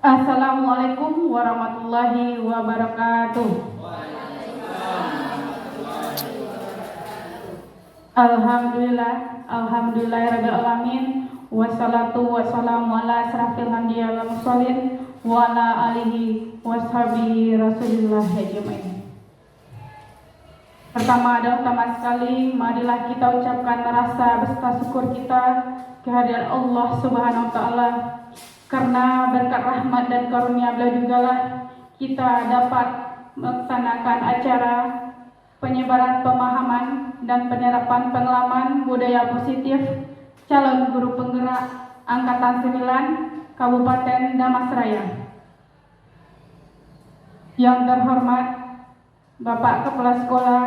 Assalamualaikum warahmatullahi wabarakatuh. Alhamdulillahirabbil alamin, wassalatu wassalamu ala asrafil anbiya wal mursalin wa ala alihi washabihi rasulillah ajmain. Pertama sekali, marilah kita ucapkan rasa beserta syukur kita kehadiran Allah Subhanahu wa taala, karena berkat rahmat dan karunia beliau jugalah kita dapat melaksanakan acara penyebaran pemahaman dan penerapan pengalaman budaya positif calon guru penggerak Angkatan 9 Kabupaten Damastraya. Yang terhormat Bapak Kepala Sekolah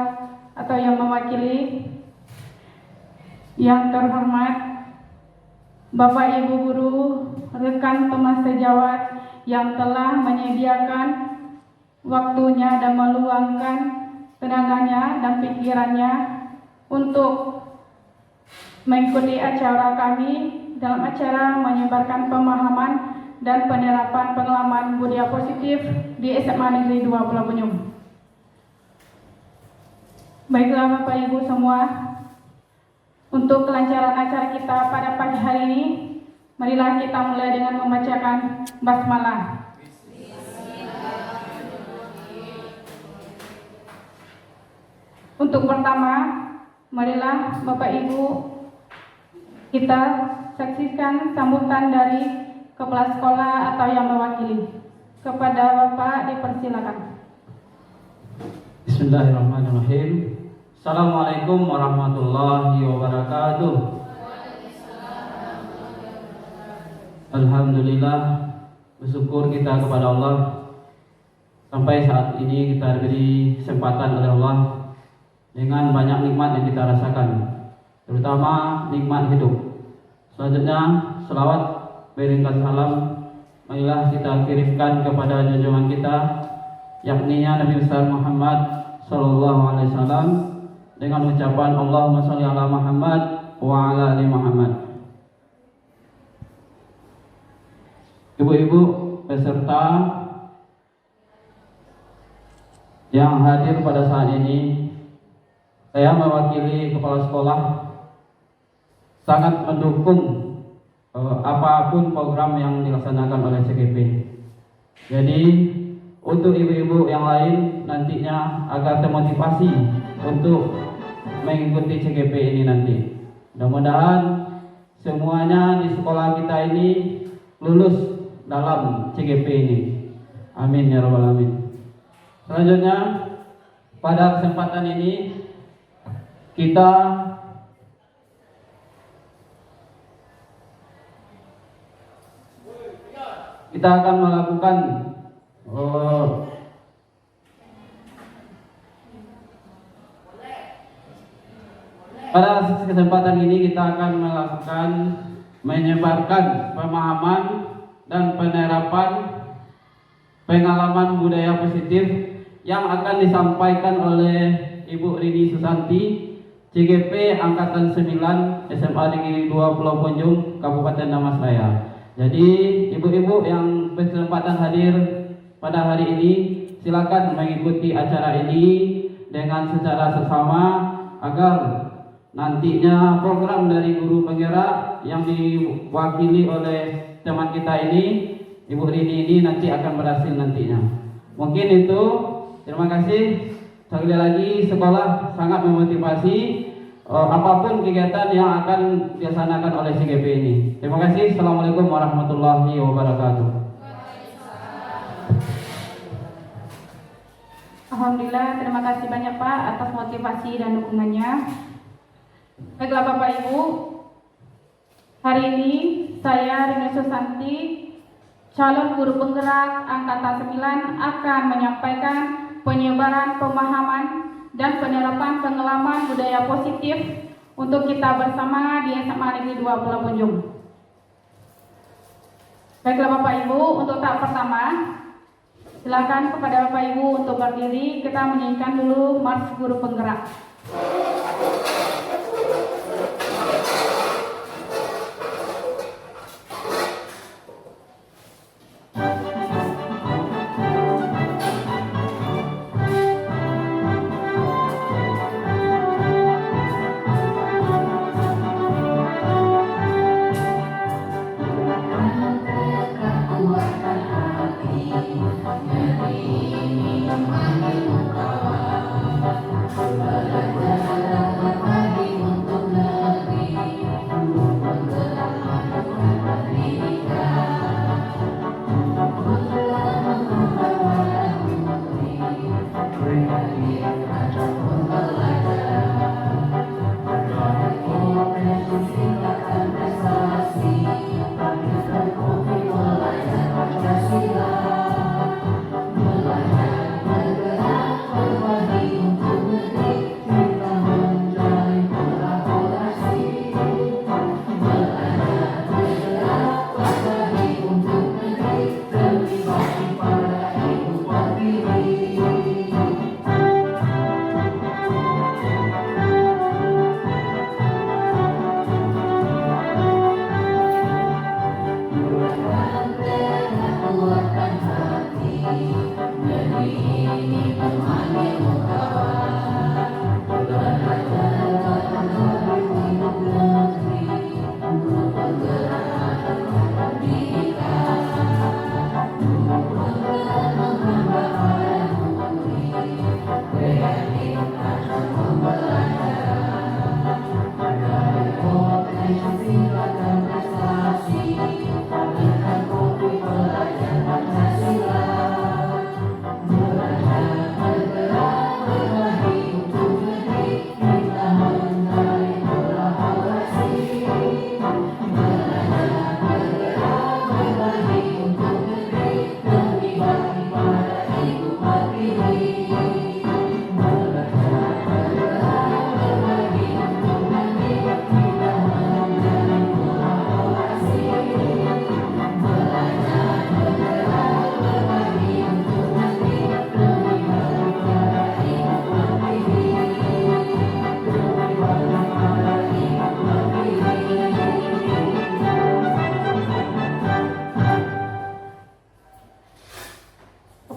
atau yang mewakili, yang terhormat Bapak Ibu guru, rekan teman sejawat yang telah menyediakan waktunya dan meluangkan tenaganya dan pikirannya untuk mengikuti acara kami dalam acara menyebarkan pemahaman dan penerapan pengalaman budaya positif di SMA Negeri 2 Pulau Bunyung. Baiklah Bapak Ibu semua, untuk kelancaran acara kita pada pagi hari ini, marilah kita mulai dengan membacakan basmalah. Untuk pertama, marilah Bapak Ibu kita saksikan sambutan dari kepala sekolah atau yang mewakili. Kepada Bapak dipersilakan. Bismillahirrahmanirrahim. Assalamualaikum warahmatullahi wabarakatuh. Alhamdulillah, bersyukur kita kepada Allah sampai saat ini kita diberi kesempatan oleh Allah dengan banyak nikmat yang kita rasakan, terutama nikmat hidup. Selanjutnya, selawat beringkat salam marilah kita kirimkan kepada junjungan kita, yakni Nabi besar Muhammad sallallahu alaihi wasallam, dengan ucapan Allahumma sholli ala Muhammad wa ala ali Muhammad. Ibu-ibu peserta yang hadir pada saat ini, saya mewakili kepala sekolah sangat mendukung apapun program yang dilaksanakan oleh CGP. Jadi untuk ibu-ibu yang lain nantinya agar termotivasi untuk mengikuti CGP ini nanti. Mudah-mudahan semuanya di sekolah kita ini lulus dalam CGP ini. Amin ya rabbal alamin. Selanjutnya, pada kesempatan ini kita akan melakukan pada kesempatan ini kita akan melakukan menyebarkan pemahaman dan penerapan pengalaman budaya positif yang akan disampaikan oleh Ibu Rini Susanti, CGP Angkatan 9 SMA Negeri 2 Pulau Bunyung Kabupaten Damastraya. Jadi ibu-ibu yang berkesempatan hadir pada hari ini, silakan mengikuti acara ini dengan secara seksama agar nantinya program dari guru penggerak yang diwakili oleh teman kita ini, Ibu Rini ini nanti akan berhasil nantinya. Mungkin itu, terima kasih. Sekali lagi, sekolah sangat memotivasi apapun kegiatan yang akan dilaksanakan oleh CGP ini. Terima kasih. Assalamualaikum warahmatullahi wabarakatuh. Alhamdulillah, terima kasih banyak Pak atas motivasi dan dukungannya. Baiklah Bapak Ibu, hari ini saya Rini Susanti, calon guru penggerak Angkatan 9, akan menyampaikan penyebaran pemahaman dan penerapan pengalaman budaya positif untuk kita bersama di SMA Negeri 2 Pulau Bunyung. Baiklah Bapak Ibu, untuk tahap pertama, silakan kepada Bapak Ibu untuk berdiri. Kita menyanyikan dulu Mars Guru Penggerak.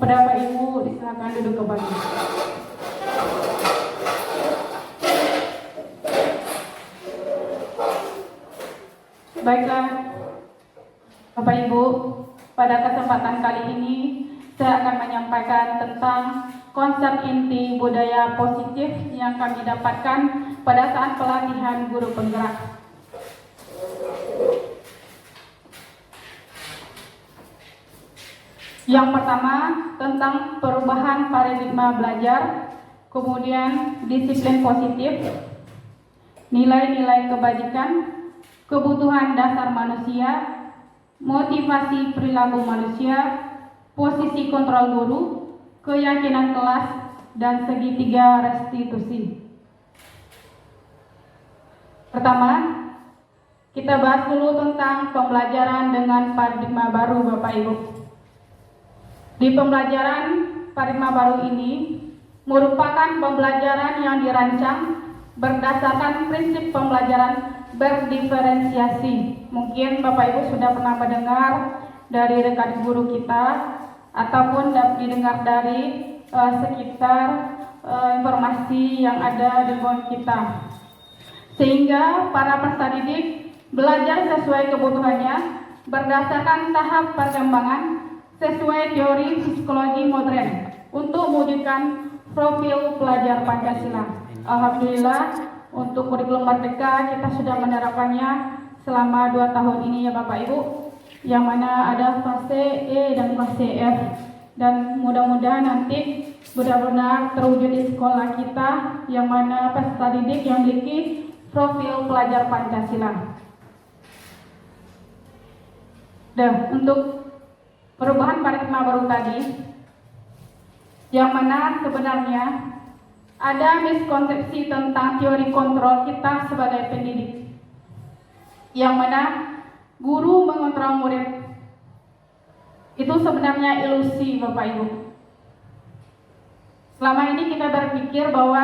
Kepada Bapak Ibu, disilakan duduk kembali. Baiklah, Bapak Ibu, pada kesempatan kali ini saya akan menyampaikan tentang konsep inti budaya positif yang kami dapatkan pada saat pelatihan guru penggerak. Yang pertama, tentang perubahan paradigma belajar, kemudian disiplin positif, nilai-nilai kebajikan, kebutuhan dasar manusia, motivasi perilaku manusia, posisi kontrol guru, keyakinan kelas, dan segitiga restitusi. Pertama, kita bahas dulu tentang pembelajaran dengan paradigma baru, Bapak Ibu. Di pembelajaran paradigma baru ini merupakan pembelajaran yang dirancang berdasarkan prinsip pembelajaran berdiferensiasi. Mungkin Bapak Ibu sudah pernah mendengar dari rekan guru kita ataupun didengar dari sekitar informasi yang ada di lingkungan kita. Sehingga para peserta didik belajar sesuai kebutuhannya berdasarkan tahap perkembangan sesuai teori psikologi modern untuk mewujudkan profil pelajar Pancasila. Alhamdulillah, untuk kurikulum Merdeka kita sudah menerapkannya selama 2 tahun ini ya Bapak Ibu, yang mana ada fase E dan fase F, dan mudah-mudahan nanti benar-benar terwujud di sekolah kita, yang mana peserta didik yang memiliki profil pelajar Pancasila. Untuk perubahan paradigma baru tadi, yang mana sebenarnya ada miskonsepsi tentang teori kontrol kita sebagai pendidik, yang mana guru mengontrol murid. Itu sebenarnya ilusi Bapak Ibu. Selama ini kita berpikir bahwa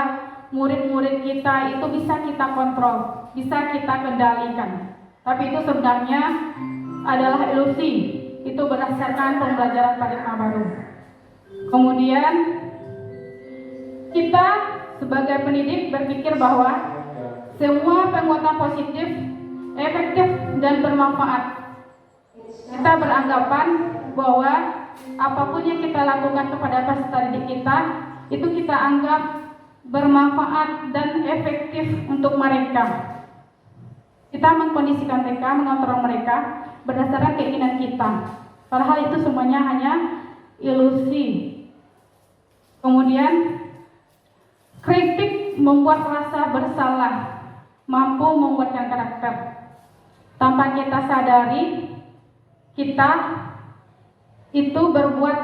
murid-murid kita itu bisa kita kontrol, bisa kita kendalikan. Tapi itu sebenarnya adalah ilusi. Itu berdasarkan pembelajaran paradigma baru. Kemudian kita sebagai pendidik berpikir bahwa semua penguatan positif, efektif, dan bermanfaat. Kita beranggapan bahwa apapun yang kita lakukan kepada peserta didik kita, itu kita anggap bermanfaat dan efektif untuk mereka. Kita mengkondisikan mereka, mengontrol mereka berdasarkan keinginan kita. Padahal itu semuanya hanya ilusi. Kemudian kritik membuat rasa bersalah, mampu membuatkan karakter. Tanpa kita sadari, kita itu berbuat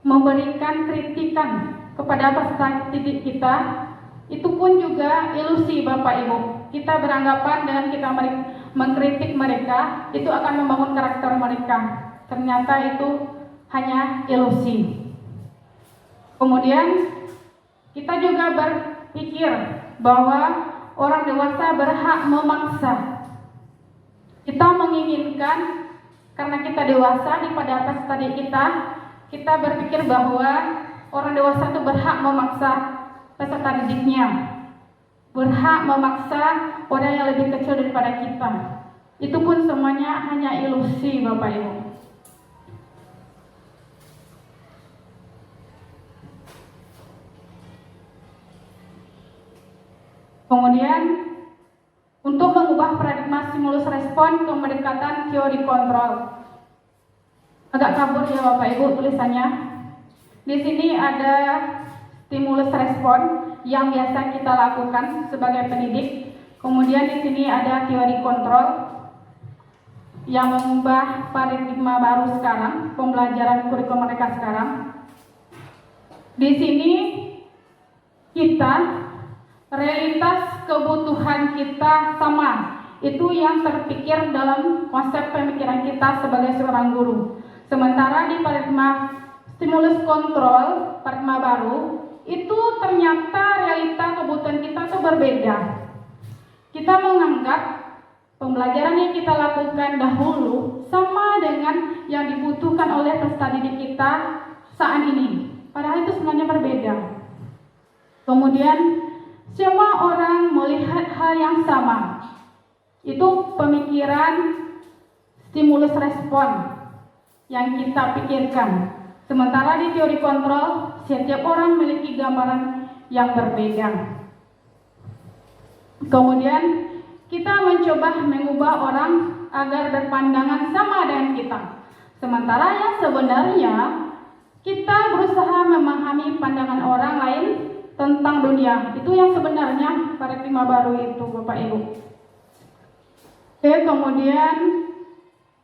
memberikan kritikan kepada peserta didik kita, itu pun juga ilusi Bapak Ibu. Kita beranggapan dengan kita mengkritik mereka, itu akan membangun karakter mereka. Ternyata itu hanya ilusi. Kemudian kita juga berpikir bahwa orang dewasa berhak memaksa. Kita menginginkan, karena kita dewasa daripada peserta didik kita berpikir bahwa orang dewasa itu berhak memaksa peserta didiknya, berhak memaksa orang yang lebih kecil daripada kita. Itu pun semuanya hanya ilusi Bapak Ibu. Kemudian untuk mengubah paradigma stimulus respon ke pendekatan teori kontrol. Agak kabur ya Bapak Ibu tulisannya. Di sini ada stimulus respon yang biasa kita lakukan sebagai pendidik. Kemudian di sini ada teori kontrol yang mengubah paradigma baru sekarang, pembelajaran kurikulum mereka sekarang. Di sini kita realitas kebutuhan kita sama. Itu yang terpikir dalam konsep pemikiran kita sebagai seorang guru. Sementara di paradigma stimulus kontrol, paradigma baru, itu ternyata realita kebutuhan kita itu berbeda. Kita menganggap pembelajaran yang kita lakukan dahulu sama dengan yang dibutuhkan oleh peserta didik kita saat ini. Padahal itu sebenarnya berbeda. Kemudian semua orang melihat hal yang sama. Itu pemikiran stimulus respon yang kita pikirkan. Sementara di teori kontrol, setiap orang memiliki gambaran yang berbeda. Kemudian kita mencoba mengubah orang agar berpandangan sama dengan kita. Sementara yang sebenarnya kita berusaha memahami pandangan orang lain tentang dunia. Itu yang sebenarnya paradigma baru itu, Bapak Ibu. Oke, kemudian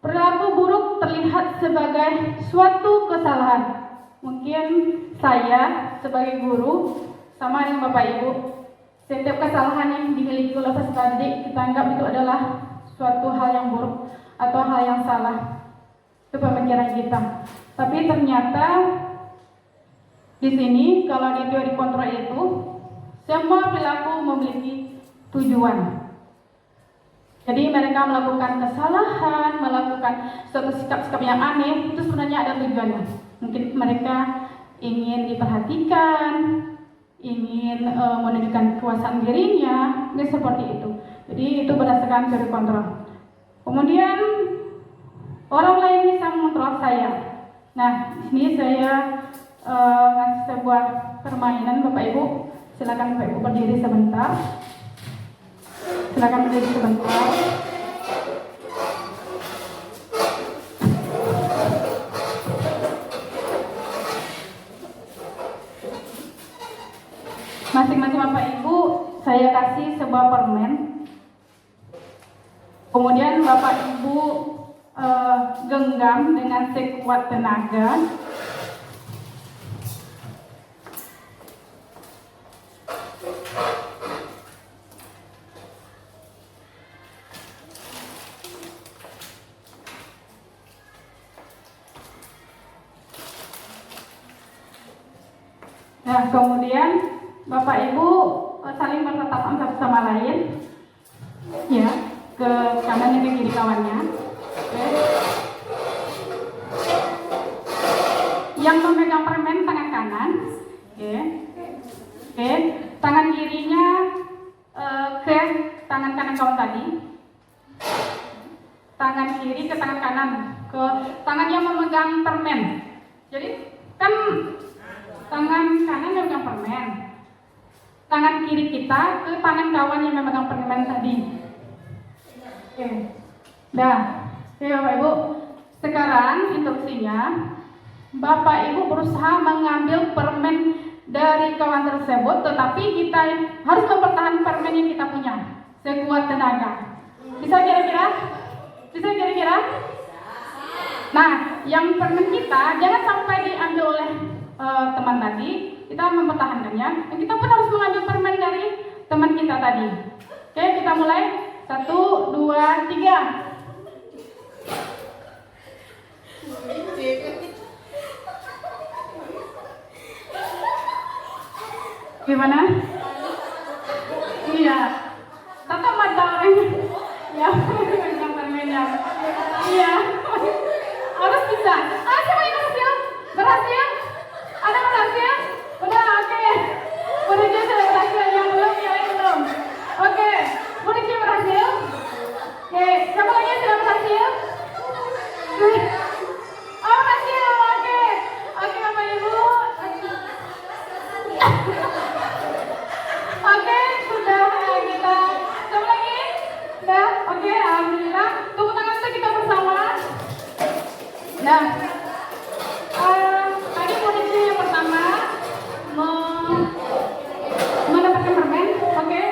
perilaku buruk terlihat sebagai suatu kesalahan. Mungkin saya sebagai guru sama dengan Bapak Ibu, setiap kesalahan yang dimiliki oleh peserta didik kita anggap itu adalah suatu hal yang buruk atau hal yang salah. Itu pemikiran kita. Tapi ternyata di sini kalau di teori kontrol itu semua perilaku memiliki tujuan. Jadi mereka melakukan kesalahan, melakukan suatu sikap-sikap yang aneh, itu sebenarnya ada tujuannya. Mungkin mereka ingin diperhatikan, ingin menunjukkan kekuasaan dirinya, ini seperti itu. Jadi itu berdasarkan teori kontrol. Kemudian orang lain bisa mengontrol saya. Nah, di sini saya ngasih sebuah permainan, Bapak Ibu. Silakan Bapak Ibu berdiri sebentar. Silakan berdiri sebentar. Masing-masing Bapak Ibu saya kasih sebuah permen. Kemudian Bapak Ibu genggam dengan sekuat tenaga. Nah, kemudian Bapak Ibu saling bertatapan satu sama lain, ya, ke kanannya ke kiri kawannya. Oke. Yang memegang permen tangan kanan, oke, oke, tangan kirinya ke tangan kanan kawan tadi, tangan kiri ke tangan kanan, ke tangan yang memegang permen. Jadi kan tangan kanan memegang permen, tangan kiri kita ke tangan kawan yang memegang permen tadi. Oke. Dah. Oke, Bapak Ibu. Sekarang instruksinya, Bapak Ibu berusaha mengambil permen dari kawan tersebut, tetapi kita harus mempertahankan permen yang kita punya sekuat tenaga. Bisa kira-kira? Bisa kira-kira? Nah, yang permen kita jangan sampai diambil oleh teman tadi, kita mempertahankannya. Dan kita pun harus mengambil permen dari teman kita tadi. Oke, kita mulai. 1, 2, 3. Gimana? Iya. Tetap mata ya, pegang permennya. Iya. Harus bisa. Siapa yang berhasil? Berhasil? Ada berhasil? Udah, oke. Muridnya sudah berhasil, yang belum, yang belum. Oke, muridnya berhasil. Oke, siapa lagi yang sudah berhasil? Oh, berhasil, oke. Oke, Bapak Ibu. Oke, sudah kita. Siapa lagi? Sudah, oke, alhamdulillah. Tepuk tangan untuk kita bersama. Nah, tadi muridnya yang pertama mendapatkan permen, oke.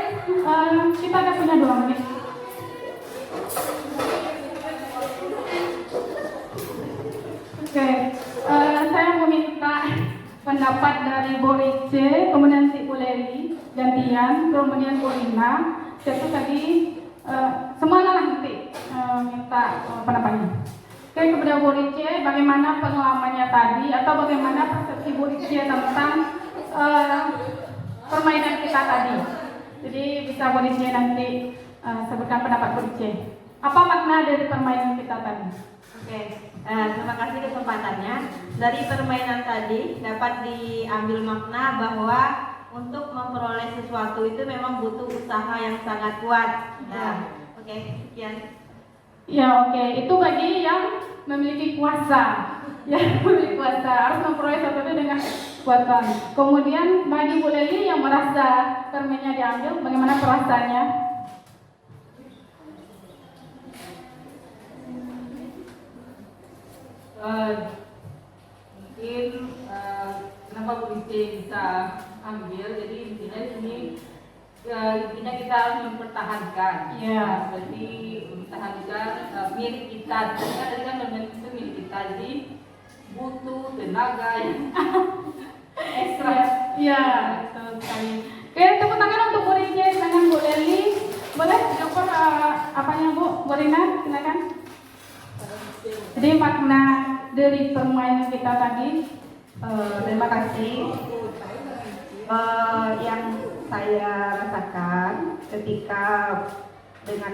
Kita ada punya 2 menit. Oke, saya meminta pendapat dari Bu Rice, kemudian si Uleri, gantian, kemudian Bu Rina. Itu tadi semuanya nanti minta pendapatnya. Oke, kepada Bu Rice, bagaimana pengalamannya tadi atau bagaimana persepsi Bu Rice tentang permainan kita tadi? Jadi bisa Bu Rice nanti sebutkan pendapat Bu Rice. Apa makna dari permainan kita tadi? Oke, terima kasih kesempatannya. dari permainan tadi dapat diambil makna bahwa untuk memperoleh sesuatu itu memang butuh usaha yang sangat kuat. Nah, oke, sekian. Ya oke, itu bagi yang memiliki kuasa. Ya, memiliki kuasa harus memperoleh sesuatu dengan kuasa. Kemudian bagi Bu Leli yang merasa permennya diambil, bagaimana perasaannya? Mungkin kenapa Bu Lili bisa ambil, jadi intinya di sini intinya kita harus mempertahankan. Ya. Berarti mempertahankan milik kita. Tadi kan permen itu milik kita, jadi butuh tenaga yang ekstra. Ya, betul sekali. Oke, tepuk tangan untuk Bu Rije dengan Bu Leli. Boleh dikoper apanya Bu? Bu Rina, silakan. Jadi makna dari permainan kita tadi. Terima kasih. Yang saya rasakan ketika dengan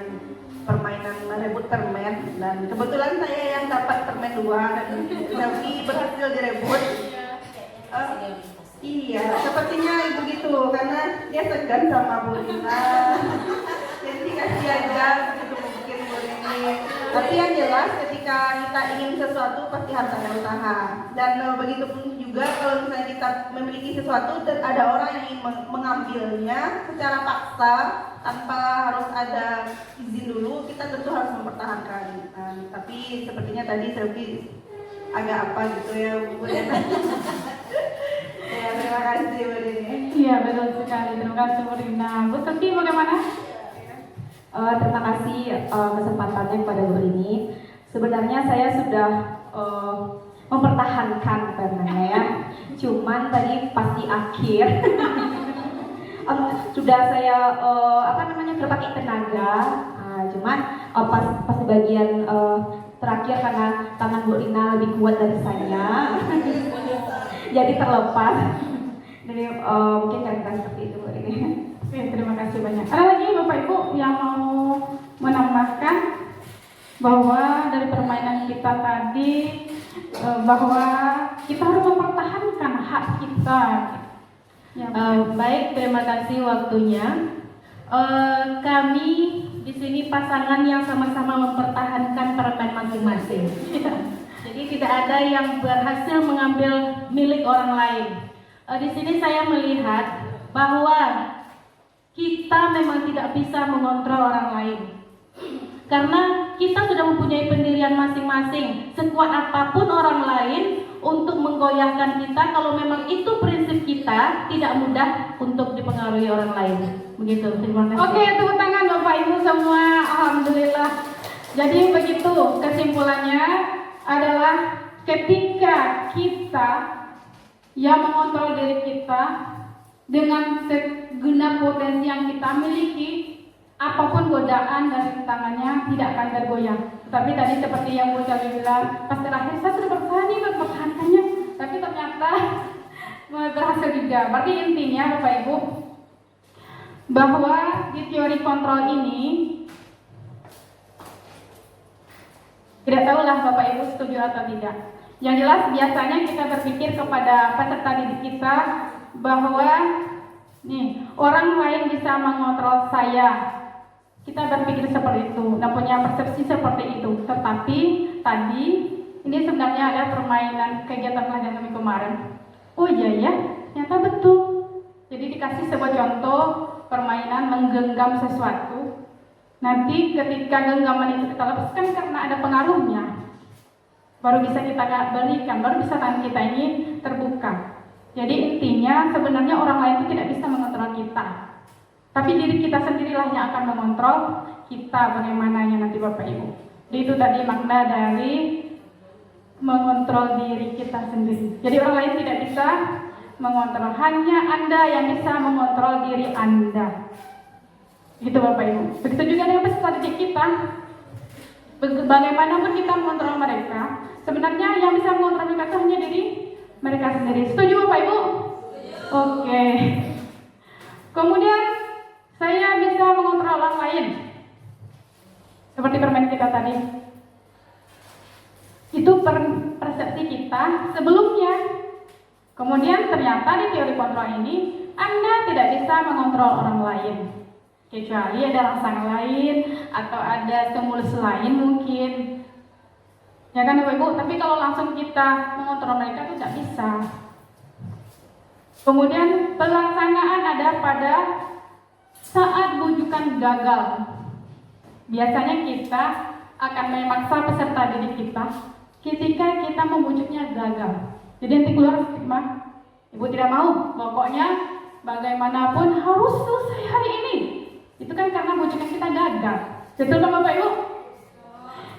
permainan merebut permen, dan kebetulan saya yang dapat permen 2 dan Selvi berhasil direbut. Iya, sepertinya begitu karena dia segan sama Bu Rina. Jadi kasih aja begitu mungkin Bu Rini. Tapi yang jelas ketika kita ingin sesuatu pasti harus ada usaha. Dan begitu pun juga kalau misalnya kita memiliki sesuatu dan ada orang yang ingin mengambilnya secara paksa tanpa harus ada izin dulu, kita tentu harus mempertahankan. Tapi sepertinya tadi Selvi agak apa gitu ya Bu Rina. Ya, terima kasih Bu Rini. Iya, betul sekali. Terima kasih Bu Rina. Bu Selvi bagaimana? Terima kasih kesempatannya kepada Bu Rini. Sebenarnya saya sudah mempertahankan permennya ya. Cuman tadi pas di akhir sudah saya berpakai tenaga. Cuman pas di bagian terakhir karena tangan Bu Rina lebih kuat dari saya, jadi terlepas. Jadi mungkin kira-kira seperti itu Bu Rini. Oke, terima kasih banyak. Ada lagi Bapak Ibu yang mau menambahkan bahwa dari permainan kita tadi bahwa kita harus mempertahankan hak kita. Ya, baik, terima kasih waktunya. Kami di sini pasangan yang sama-sama mempertahankan permen masing-masing. Jadi tidak ada yang berhasil mengambil milik orang lain. Di sini saya melihat bahwa kita memang tidak bisa mengontrol orang lain. Karena kita sudah mempunyai pendirian masing-masing. Sekuat apapun orang lain untuk menggoyahkan kita, kalau memang itu prinsip kita, tidak mudah untuk dipengaruhi orang lain. Begitu, terima kasih. Oke, tepuk tangan Bapak Ibu semua. Alhamdulillah. Jadi begitu kesimpulannya adalah ketika kita yang mengontrol diri kita dengan segenap potensi yang kita miliki, apapun godaan dan rintangannya tidak akan tergoyang. Tapi tadi seperti yang Bu Selvi bilang, pas terakhir saya sudah berusaha nih mempertahankannya, tapi ternyata berhasil juga. Berarti intinya Bapak Ibu, bahwa di teori kontrol ini, tidak tahulah Bapak Ibu setuju atau tidak. Yang jelas biasanya kita berpikir kepada peserta didik kita bahwa nih orang lain bisa mengontrol saya. Kita berpikir seperti itu dan punya persepsi seperti itu. Tetapi tadi ini sebenarnya ada permainan kegiatan pelajaran kami kemarin. Oh iya ya, ternyata betul. Jadi dikasih sebuah contoh permainan menggenggam sesuatu. Nanti ketika genggaman itu kita lepaskan karena ada pengaruhnya, baru bisa kita berikan, baru bisa tangan kita ini terbuka. Jadi intinya sebenarnya orang lain itu tidak bisa mengontrol kita, tapi diri kita sendirilah yang akan mengontrol kita bagaimananya nanti Bapak Ibu. Jadi itu tadi makna dari mengontrol diri kita sendiri. Jadi orang lain tidak bisa mengontrol, hanya Anda yang bisa mengontrol diri Anda. Gitu Bapak Ibu. Begitu juga dengan peserta didik kita. Bagaimanapun kita mengontrol mereka, sebenarnya yang bisa mengontrol mereka itu hanya diri mereka sendiri. Setuju Bapak Ibu? Oke. Kemudian saya bisa mengontrol orang lain. Seperti permen kita tadi. Itu persepsi persepsi kita sebelumnya. Kemudian ternyata di teori kontrol ini Anda tidak bisa mengontrol orang lain, kecuali ada rangsangan lain atau ada stimulus lain mungkin. Ya kan Bapak Ibu, tapi kalau langsung kita mengontrol mereka itu tidak bisa. Kemudian pelaksanaan ada pada saat bujukan gagal. Biasanya kita akan memaksa peserta didik kita ketika kita membujuknya gagal. Jadi nanti keluar stigma, ibu tidak mau, pokoknya bagaimanapun harus selesai hari ini. Itu kan karena bujukan kita gagal. Betul kan Bapak Ibu?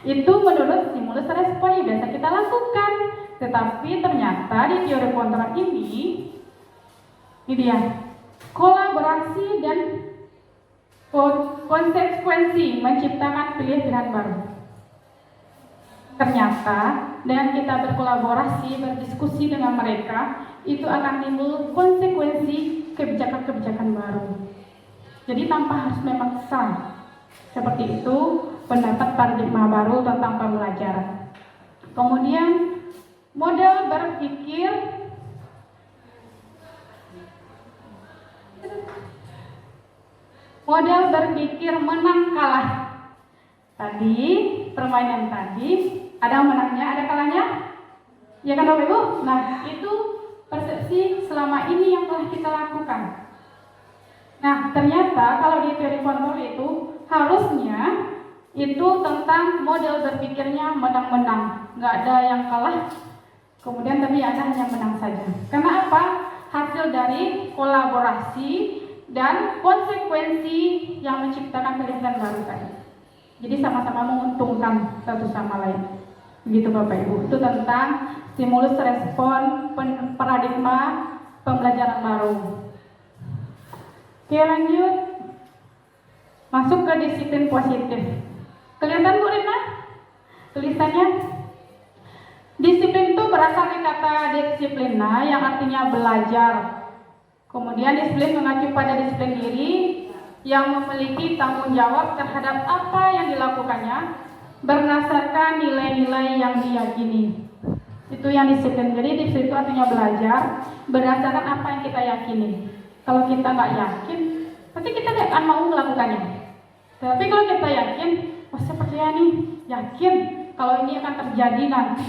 Itu menurut stimulus respon yang biasa kita lakukan. Tetapi ternyata di teori kontrol ini dia kolaborasi dan konsekuensi menciptakan pilihan baru. Ternyata dengan kita berkolaborasi, berdiskusi dengan mereka, itu akan timbul konsekuensi kebijakan-kebijakan baru. Jadi tanpa harus memaksa. Seperti itu pendapat paradigma baru tentang pembelajaran. Kemudian model berpikir menang kalah. Tadi permainan tadi ada menangnya, ada kalahnya, ya kan Bapak Ibu? Nah itu persepsi selama ini yang telah kita lakukan. Nah ternyata kalau di teori kontrol itu harusnya itu tentang model berpikirnya menang-menang, nggak ada yang kalah. Kemudian tapi ada hanya menang saja. Karena apa? Hasil dari kolaborasi dan konsekuensi yang menciptakan pilihan baru tadi. Jadi sama-sama menguntungkan satu sama lain. Begitu Bapak Ibu. Itu tentang stimulus respon paradigma pembelajaran baru. Oke lanjut. Masuk ke disiplin positif. Kelihatan Bu Rina? Tulisannya? Disiplin itu berasal dari kata disiplina yang artinya belajar. Kemudian disiplin mengacu pada disiplin diri yang memiliki tanggung jawab terhadap apa yang dilakukannya berdasarkan nilai-nilai yang diyakini. Itu yang disiplin. Jadi disiplin itu artinya belajar berdasarkan apa yang kita yakini. Kalau kita nggak yakin, pasti kita tidak akan mau melakukannya. Tapi kalau kita yakin, oh saya percaya nih, yakin kalau ini akan terjadi nanti,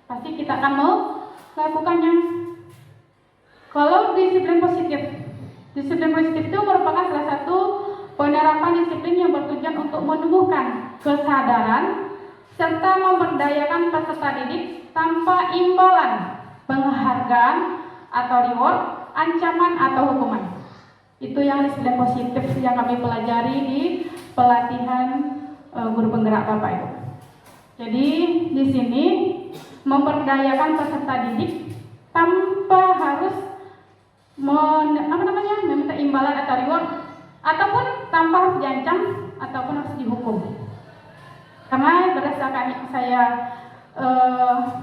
pasti kita akan mau melakukannya. Kalau disiplin positif itu merupakan salah satu penerapan disiplin yang bertujuan untuk menumbuhkan kesadaran serta memberdayakan peserta didik tanpa imbalan, penghargaan atau reward, ancaman atau hukuman. Itu yang disiplin positif yang kami pelajari di pelatihan guru penggerak Bapak Ibu. Jadi di sini memberdayakan peserta didik tanpa harus meminta imbalan atau reward, ataupun tanpa harus diancam ataupun harus dihukum. Karena berdasarkan yang saya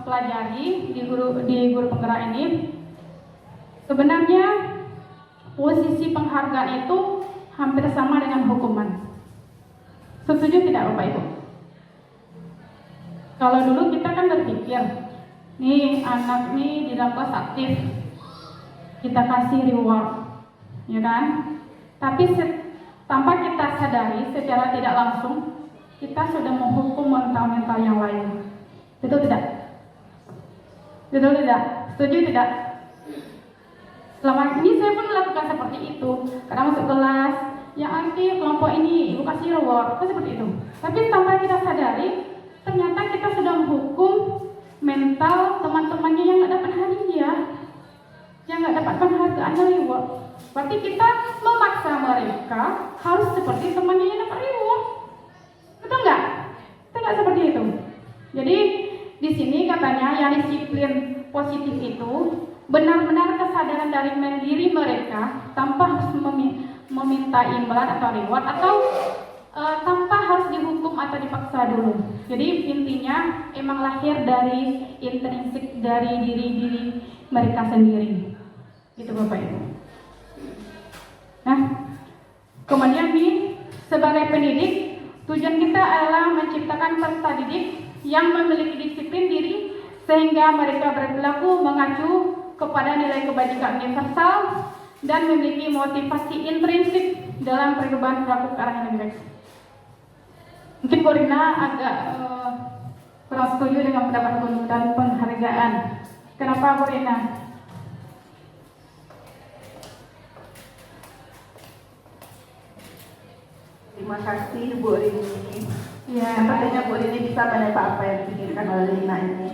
pelajari di guru penggerak ini, sebenarnya posisi penghargaan itu hampir sama dengan hukuman. Setuju tidak Bapak Ibu? Kalau dulu kita kan berpikir, nih anak nih di dalam kelas aktif, kita kasih reward, ya kan? Tapi tanpa kita sadari secara tidak langsung, kita sudah menghukum mental-mental yang lain. Betul tidak? Betul tidak? Setuju tidak? Selama ini saya pun melakukan seperti itu. Karena masuk kelas, yang aktif kelompok ini, ibu kasih reward, itu seperti itu. Tapi tanpa kita sadari, ternyata kita sudah menghukum mental teman-temannya yang nggak dapat hadiah, yang nggak dapat penghargaan dan reward. Berarti kita memaksa mereka harus seperti temannya yang dapat reward. Betul nggak? Kita nggak seperti itu. Jadi di sini katanya yang disiplin positif itu benar-benar kesadaran dari diri mereka tanpa harus meminta imbalan atau reward atau tanpa harus dihukum atau dipaksa dulu. Jadi intinya emang lahir dari intrinsik dari diri mereka sendiri. Itu Bapak Ibu. Nah, kemudian nih sebagai pendidik, tujuan kita adalah menciptakan peserta didik yang memiliki disiplin diri sehingga mereka berperilaku mengacu kepada nilai kebajikan universal dan memiliki motivasi intrinsik dalam perubahan perilaku ke arah yang lebih baik. Mungkin Bu Rina agak kurang setuju dengan pendapat Bu dan penghargaan. Kenapa Bu Rina? Terima kasih Bu Rini. Ya, Sepertinya Bu Rini bisa menebak apa yang dipikirkan oleh Lina ini.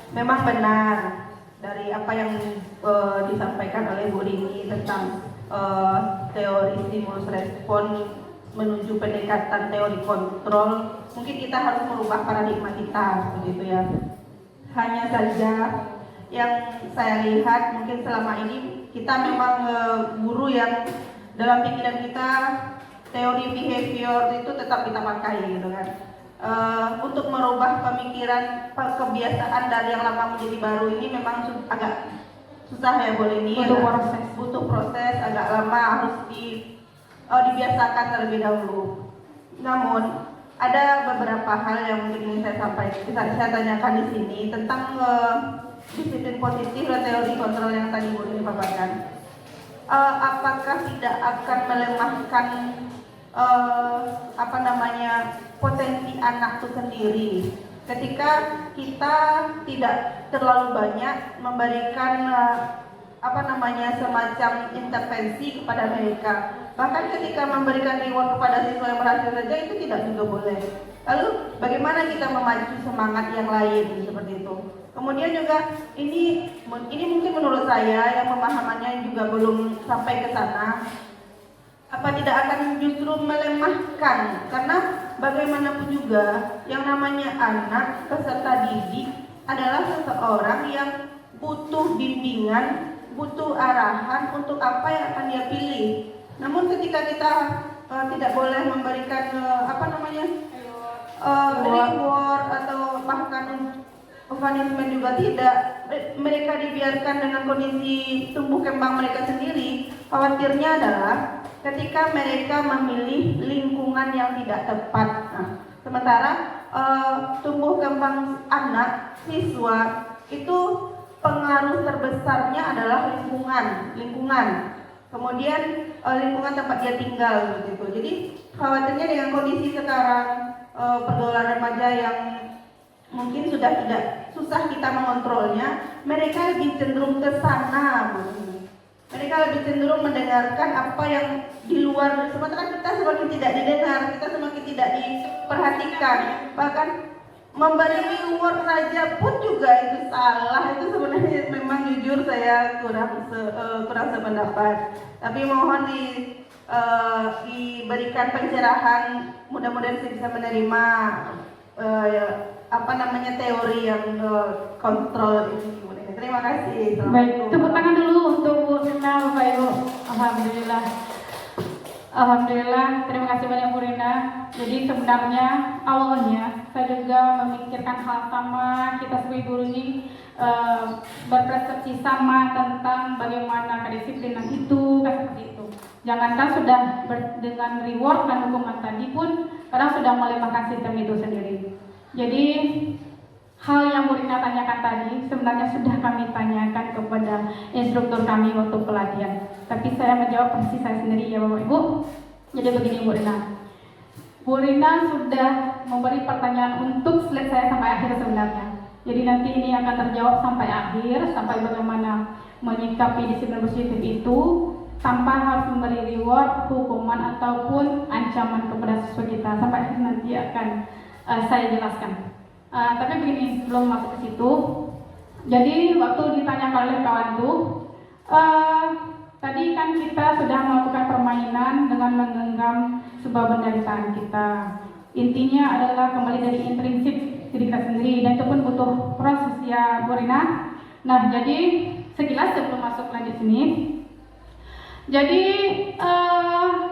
Memang benar dari apa yang disampaikan oleh Bu Rini tentang teori stimulus respon menuju pendekatan teori kontrol. Mungkin kita harus merubah paradigma kita, begitu ya. Hanya saja yang saya lihat mungkin selama ini kita memang guru yang dalam pikiran kita teori behavior itu tetap kita pakai gitu kan. Untuk merubah pemikiran kebiasaan dari yang lama menjadi baru ini memang agak susah ya Bu Rini. Butuh proses agak lama, harus dibiasakan terlebih dahulu. Namun ada beberapa hal yang mungkin ingin saya sampaikan, saya tanyakan di sini tentang disiplin positif dan teori kontrol yang tadi Bu Rini paparkan. Apakah tidak akan melemahkan potensi anak itu sendiri ketika kita tidak terlalu banyak memberikan semacam intervensi kepada mereka. Bahkan ketika memberikan reward kepada siswa yang berhasil saja itu tidak juga boleh. Lalu bagaimana kita memacu semangat yang lain seperti itu? Kemudian juga ini mungkin menurut saya yang pemahamannya juga belum sampai ke sana. Apa tidak akan justru melemahkan? Karena bagaimanapun juga yang namanya anak peserta didik adalah seseorang yang butuh bimbingan, butuh arahan untuk apa yang akan dia pilih. Namun ketika kita tidak boleh memberikan reward atau bahkan punishment juga tidak, mereka dibiarkan dengan kondisi tumbuh kembang mereka sendiri. Khawatirnya adalah ketika mereka memilih lingkungan yang tidak tepat. Sementara tumbuh kembang anak siswa itu pengaruh terbesarnya adalah lingkungan. Kemudian lingkungan tempat dia tinggal begitu. Jadi khawatirnya dengan kondisi sekarang pergaulan remaja yang mungkin sudah tidak susah kita mengontrolnya, mereka lebih cenderung ke sana. Mereka lebih cenderung mendengarkan apa yang di luar, sementara kita semakin tidak didengar, kita semakin tidak diperhatikan. Bahkan memberi reward saja pun juga itu salah. Itu sebenarnya memang jujur saya kurang sependapat. Tapi mohon diberikan pencerahan, mudah-mudahan saya bisa menerima teori yang kontrol ini. Terima kasih. Baik, tepuk tangan dulu untuk Bu Rina, Bapak Ibu. Alhamdulillah, terima kasih banyak Bu Rina. Jadi sebenarnya awalnya saya juga memikirkan hal sama, kita sebagai guru ini berpersepsi sama tentang bagaimana kedisiplinan itu, kan seperti itu. Jangankan sudah dengan reward dan hukuman tadi pun kadang sudah melemahkan sistem itu sendiri. Jadi hal yang Bu Rina tanyakan tadi sebenarnya sudah kami tanyakan kepada instruktur kami waktu pelatihan. Tapi saya menjawab persis saya sendiri ya Bapak Ibu. Jadi begini Bu Rina. Bu Rina sudah memberi pertanyaan untuk slide saya sampai akhir sebenarnya. Jadi nanti ini akan terjawab sampai akhir, sampai bagaimana menyikapi disiplin positif itu tanpa harus memberi reward, hukuman ataupun ancaman kepada siswa kita. Sampai akhir nanti akan saya jelaskan. Tapi begini, sebelum masuk ke situ, jadi waktu ditanyakan oleh kawan itu, tadi kan kita sudah melakukan permainan dengan menggenggam sebuah benda di tangan kita. Intinya adalah kembali dari intrinsik diri kita sendiri, dan itu pun butuh proses ya Bu Rina. Nah, jadi sekilas sebelum masuk lanjut sini, jadi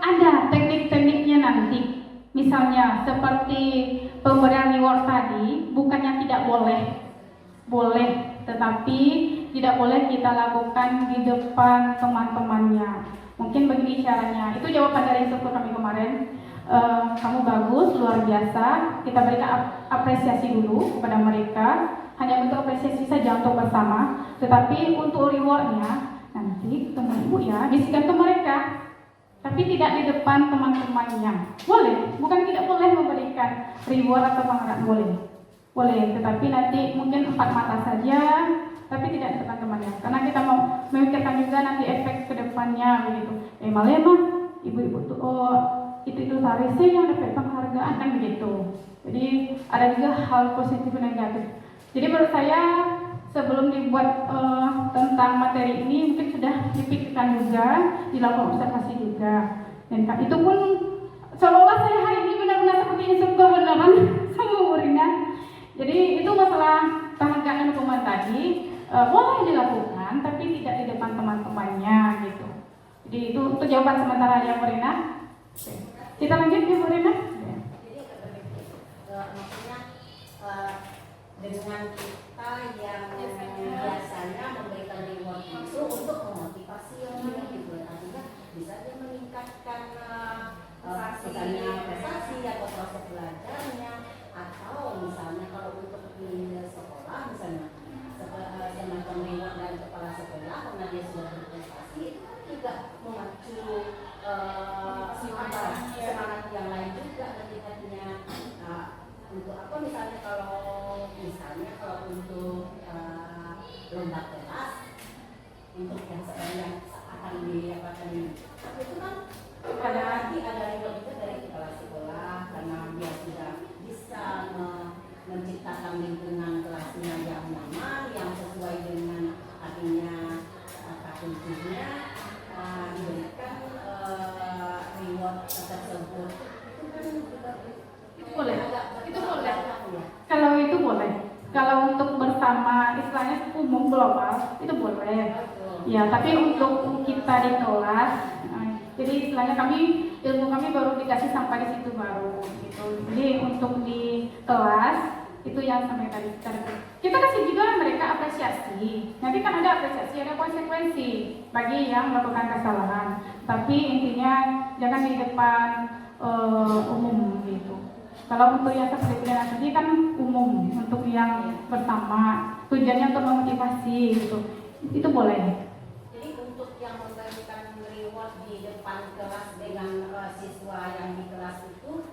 ada teknik-tekniknya nanti. Misalnya seperti pemberian reward tadi, bukannya tidak boleh, tetapi tidak boleh kita lakukan di depan teman-temannya. Mungkin begini caranya, itu jawaban dari instruktur kami kemarin. Kamu bagus, luar biasa, kita berikan apresiasi dulu kepada mereka. hanya bentuk apresiasi saja untuk bersama, tetapi untuk rewardnya nanti teman ibu ya bisikan ke mereka, tapi tidak di depan teman-temannya. Boleh, bukan tidak boleh memberikan reward atau penghargaan, boleh, tetapi nanti mungkin 4 mata saja, tapi tidak di depan temannya, karena kita mau memikirkan juga nanti efek kedepannya begitu. Malah ibu-ibu tuh itu Sarisi yang dapat penghargaan kan begitu. Jadi ada juga hal positif dan negatif. Jadi menurut saya sebelum dibuat tentang materi ini mungkin sudah dipikirkan juga, dilakukan observasi juga. Dan itu pun seolah-olah saya hari ini benar-benar seperti instruktur beneran sama Bu Rina. Jadi itu masalah penghargaan hukuman tadi boleh dilakukan, tapi tidak di depan teman-temannya gitu. Jadi itu jawaban sementara ya Bu Rina. Oke. Kita lanjut ya Bu Rina. Maksudnya dengan kita yang biasanya memberikan reward itu untuk memotivasi orang gitu, artinya bisa dia meningkatkan misalnya prestasi atau proses belajarnya, atau misalnya kalau untuk di sekolah misalnya semacam reward dari kepala sekolah karena dia sudah berprestasi, itu juga memacu semangat yang lain juga ketikanya. Untuk apa misalnya kalau untuk lomba kelas untuk yang akan diapakan ini, itu kan nanti ada reward juga dari kepala sekolah karena dia sudah bisa menciptakan lingkungan kelasnya yang nyaman, yang sesuai dengan artinya kulturnya, diberikan reward tersebut. Itu kan juga Boleh, itu boleh. Kalau itu boleh. Kalau untuk bersama istilahnya umum global itu boleh. Ya, tapi untuk kita di kelas, jadi istilahnya ilmu kami baru dikasih sampai di situ baru gitu. Jadi untuk di kelas itu yang sampai tadi kita kasih juga mereka apresiasi. Nanti kan ada apresiasi, ada konsekuensi bagi yang melakukan kesalahan. Tapi intinya jangan di depan umum gitu. Kalau untuk yang seperti pilihan tadi kan umum, untuk yang bersama tujuannya untuk memotivasi gitu, itu boleh. Jadi untuk yang memberikan reward di depan kelas dengan siswa yang di kelas itu,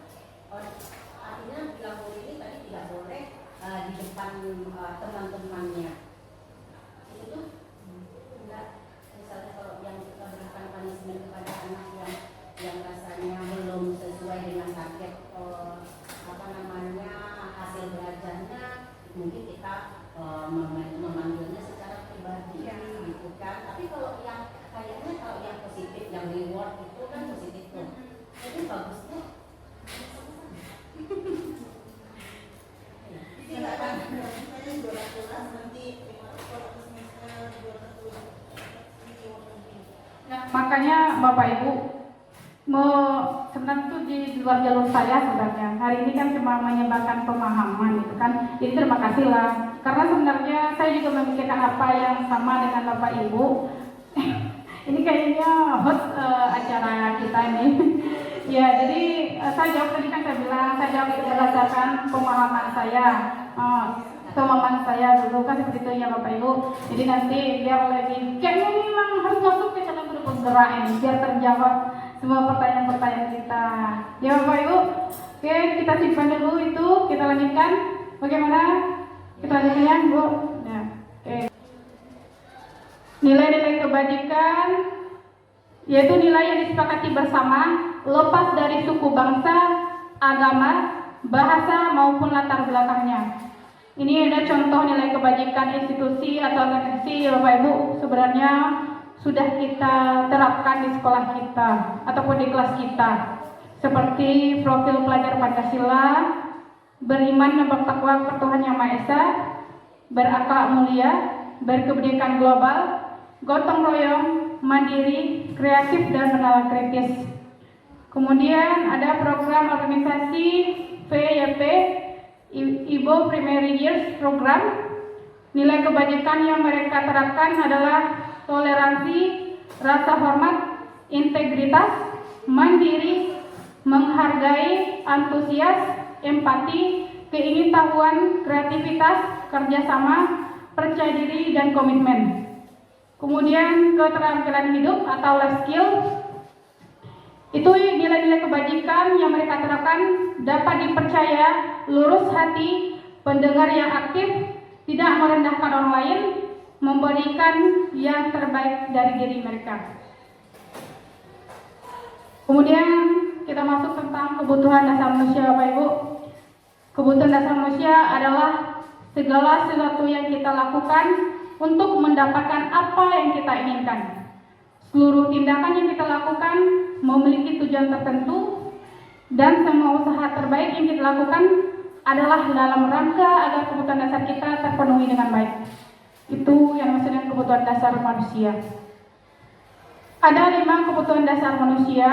artinya bilang ini tadi tidak boleh di depan teman-temannya. Itu tuh enggak, misalnya kalau yang kita berikan punishment kepada anak yang rasanya belum sesuai dengan target hasil belajarnya, mungkin kita memanggilnya secara pribadi gitu kan. Tapi kalau yang positif, yang reward itu kan positif tuh, jadi bagus tuh. Nah, makanya Bapak Ibu sebenarnya itu di luar jalur saya sebenarnya. Hari ini kan cuma menyebarkan pemahaman gitu kan. Jadi terima kasih lah. Karena sebenarnya saya juga memikirkan apa yang sama dengan Bapak Ibu. Ini kayaknya host acara kita ini. Ya, jadi saya jawab tadi kan saya jawab itu berdasarkan pemahaman saya. Pemahaman saya dulu kan seperti itu ya Bapak Ibu. Jadi nanti biar lagi kayaknya memang harus masuk ke dalam grup bergerak ini biar terjawab semua pertanyaan-pertanyaan kita. Ya Bapak Ibu, oke kita simpan dulu itu, kita lanjutkan. Bagaimana? Kita lanjutkan ya Bu. Ya, oke. Nilai-nilai kebajikan yaitu nilai yang disepakati bersama, lepas dari suku bangsa, agama, bahasa maupun latar belakangnya. Ini ada contoh nilai kebajikan institusi atau organisasi ya Bapak Ibu sebenarnya sudah kita terapkan di sekolah kita ataupun di kelas kita, seperti profil pelajar Pancasila, beriman dan bertakwa kepada Tuhan Yang Maha Esa, berakhlak mulia, berkebinekaan global, gotong royong, mandiri, kreatif dan bernalar kritis. Kemudian ada program organisasi VYP Ibo Primary Years Program. Nilai kebajikan yang mereka terapkan adalah toleransi, rasa hormat, integritas, mandiri, menghargai, antusias, empati, keingintahuan, kreativitas, kerjasama, percaya diri, dan komitmen. Kemudian keterampilan hidup atau life skill, itu nilai-nilai kebajikan yang mereka terapkan dapat dipercaya, lurus hati, pendengar yang aktif, tidak merendahkan orang lain, memberikan yang terbaik dari diri mereka. Kemudian kita masuk tentang kebutuhan dasar manusia, Bapak Ibu. Kebutuhan dasar manusia adalah segala sesuatu yang kita lakukan untuk mendapatkan apa yang kita inginkan. Seluruh tindakan yang kita lakukan memiliki tujuan tertentu, dan semua usaha terbaik yang kita lakukan adalah dalam rangka agar kebutuhan dasar kita terpenuhi dengan baik. Itu yang maksudnya kebutuhan dasar manusia. Ada 5 kebutuhan dasar manusia.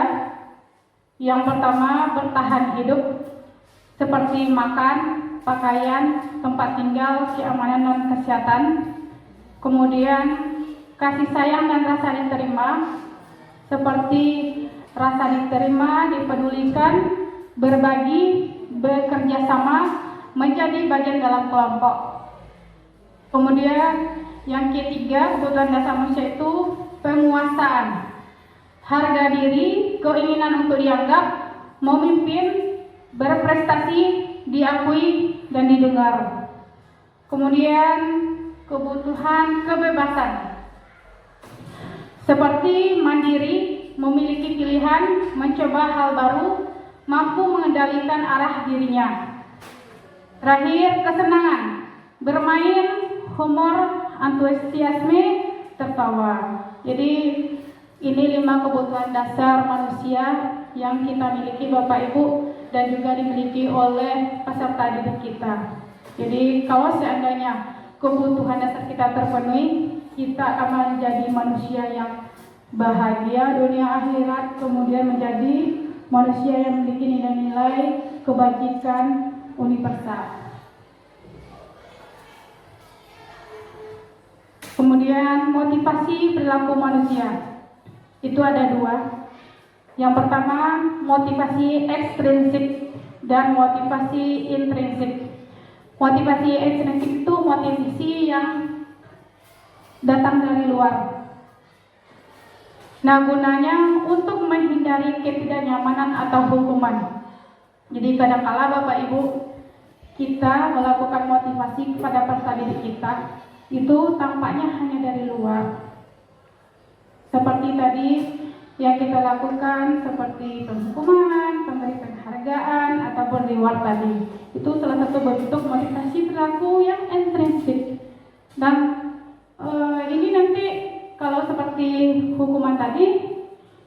Yang pertama, bertahan hidup, seperti makan, pakaian, tempat tinggal, keamanan dan kesehatan. Kemudian kasih sayang dan rasa diterima, seperti rasa diterima, dipedulikan, berbagi, bekerja sama, menjadi bagian dalam kelompok. Kemudian yang ketiga, kebutuhan dasar manusia itu penguasaan, harga diri, keinginan untuk dianggap, memimpin, berprestasi, diakui, dan didengar. Kemudian kebutuhan kebebasan, seperti mandiri, memiliki pilihan, mencoba hal baru, mampu mengendalikan arah dirinya. Terakhir, kesenangan, bermain, humor, antusiasme, tertawa. Jadi ini 5 kebutuhan dasar manusia yang kita miliki, Bapak Ibu, dan juga dimiliki oleh peserta didik kita. Jadi kalau seandainya kebutuhan dasar kita terpenuhi, kita akan menjadi manusia yang bahagia dunia akhirat, kemudian menjadi manusia yang memiliki nilai-nilai kebajikan universal. Kemudian motivasi perilaku manusia itu ada 2. Yang pertama, motivasi ekstrinsik dan motivasi intrinsik. Motivasi ekstrinsik itu motivasi yang datang dari luar. Nah, gunanya untuk menghindari ketidaknyamanan atau hukuman. Jadi kadang-kala Bapak Ibu, kita melakukan motivasi kepada peserta didik kita itu tampaknya hanya dari luar. Seperti tadi yang kita lakukan, seperti penghukuman, pemberi penghargaan, ataupun reward tadi. Itu salah satu bentuk motivasi perilaku yang intrinsik. Dan ini nanti kalau seperti hukuman tadi,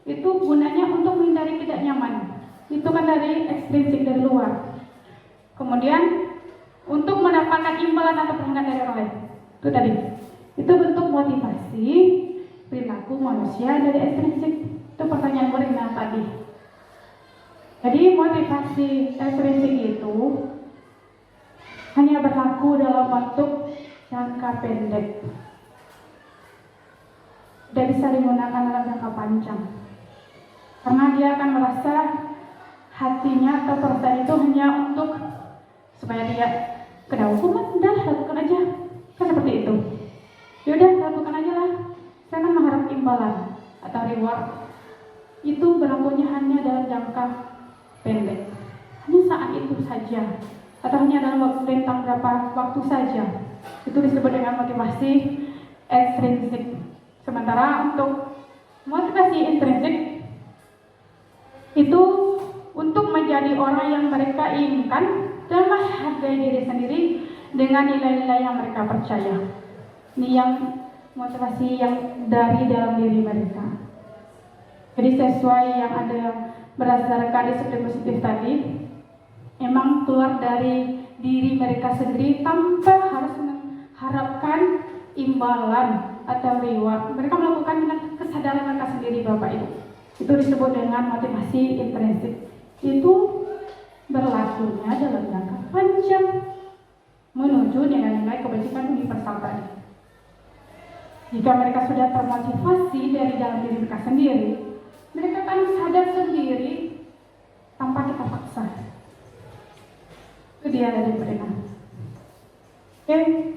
itu gunanya untuk menghindari tidak nyaman. Itu kan dari ekstrinsik, dari luar. Kemudian untuk mendapatkan imbalan atau penghargaan dari orang lain. Itu tadi. Itu bentuk motivasi perilaku manusia dari ekstrinsik. Itu pertanyaan Borina tadi. Jadi motivasi ekstrinsik itu hanya berlaku dalam bentuk jangka pendek. Tidak bisa digunakan dalam jangka panjang. Karena dia akan merasa hatinya atau perasaan itu hanya untuk supaya dia kena hukuman, udah lakukan aja. Kan seperti itu. Yaudah lakukan aja lah. Saya kan mengharap imbalan atau reward. Itu berlakunya hanya dalam jangka pendek. Hanya saat itu saja. Atau hanya dalam waktu tentang berapa waktu saja. Itu disebut dengan motivasi ekstrinsik. Sementara untuk motivasi intrinsik itu untuk menjadi orang yang mereka inginkan dan menghargai diri sendiri dengan nilai-nilai yang mereka percaya. Ini yang motivasi yang dari dalam diri mereka. Jadi sesuai yang ada berdasarkan disiplin positif tadi, memang keluar dari diri mereka sendiri tanpa harus mengharapkan imbalan atau reward. Mereka melakukan dengan kesadaran mereka sendiri, Bapak Ibu. Itu disebut dengan motivasi intrinsik. Itu berlakunya dalam jangka panjang menuju nilai-nilai kebajikan universal tadi. Jika mereka sudah termotivasi dari dalam diri mereka sendiri, mereka akan sadar sendiri tanpa kita paksa. Itu dia dari Brina. Oke, Oke,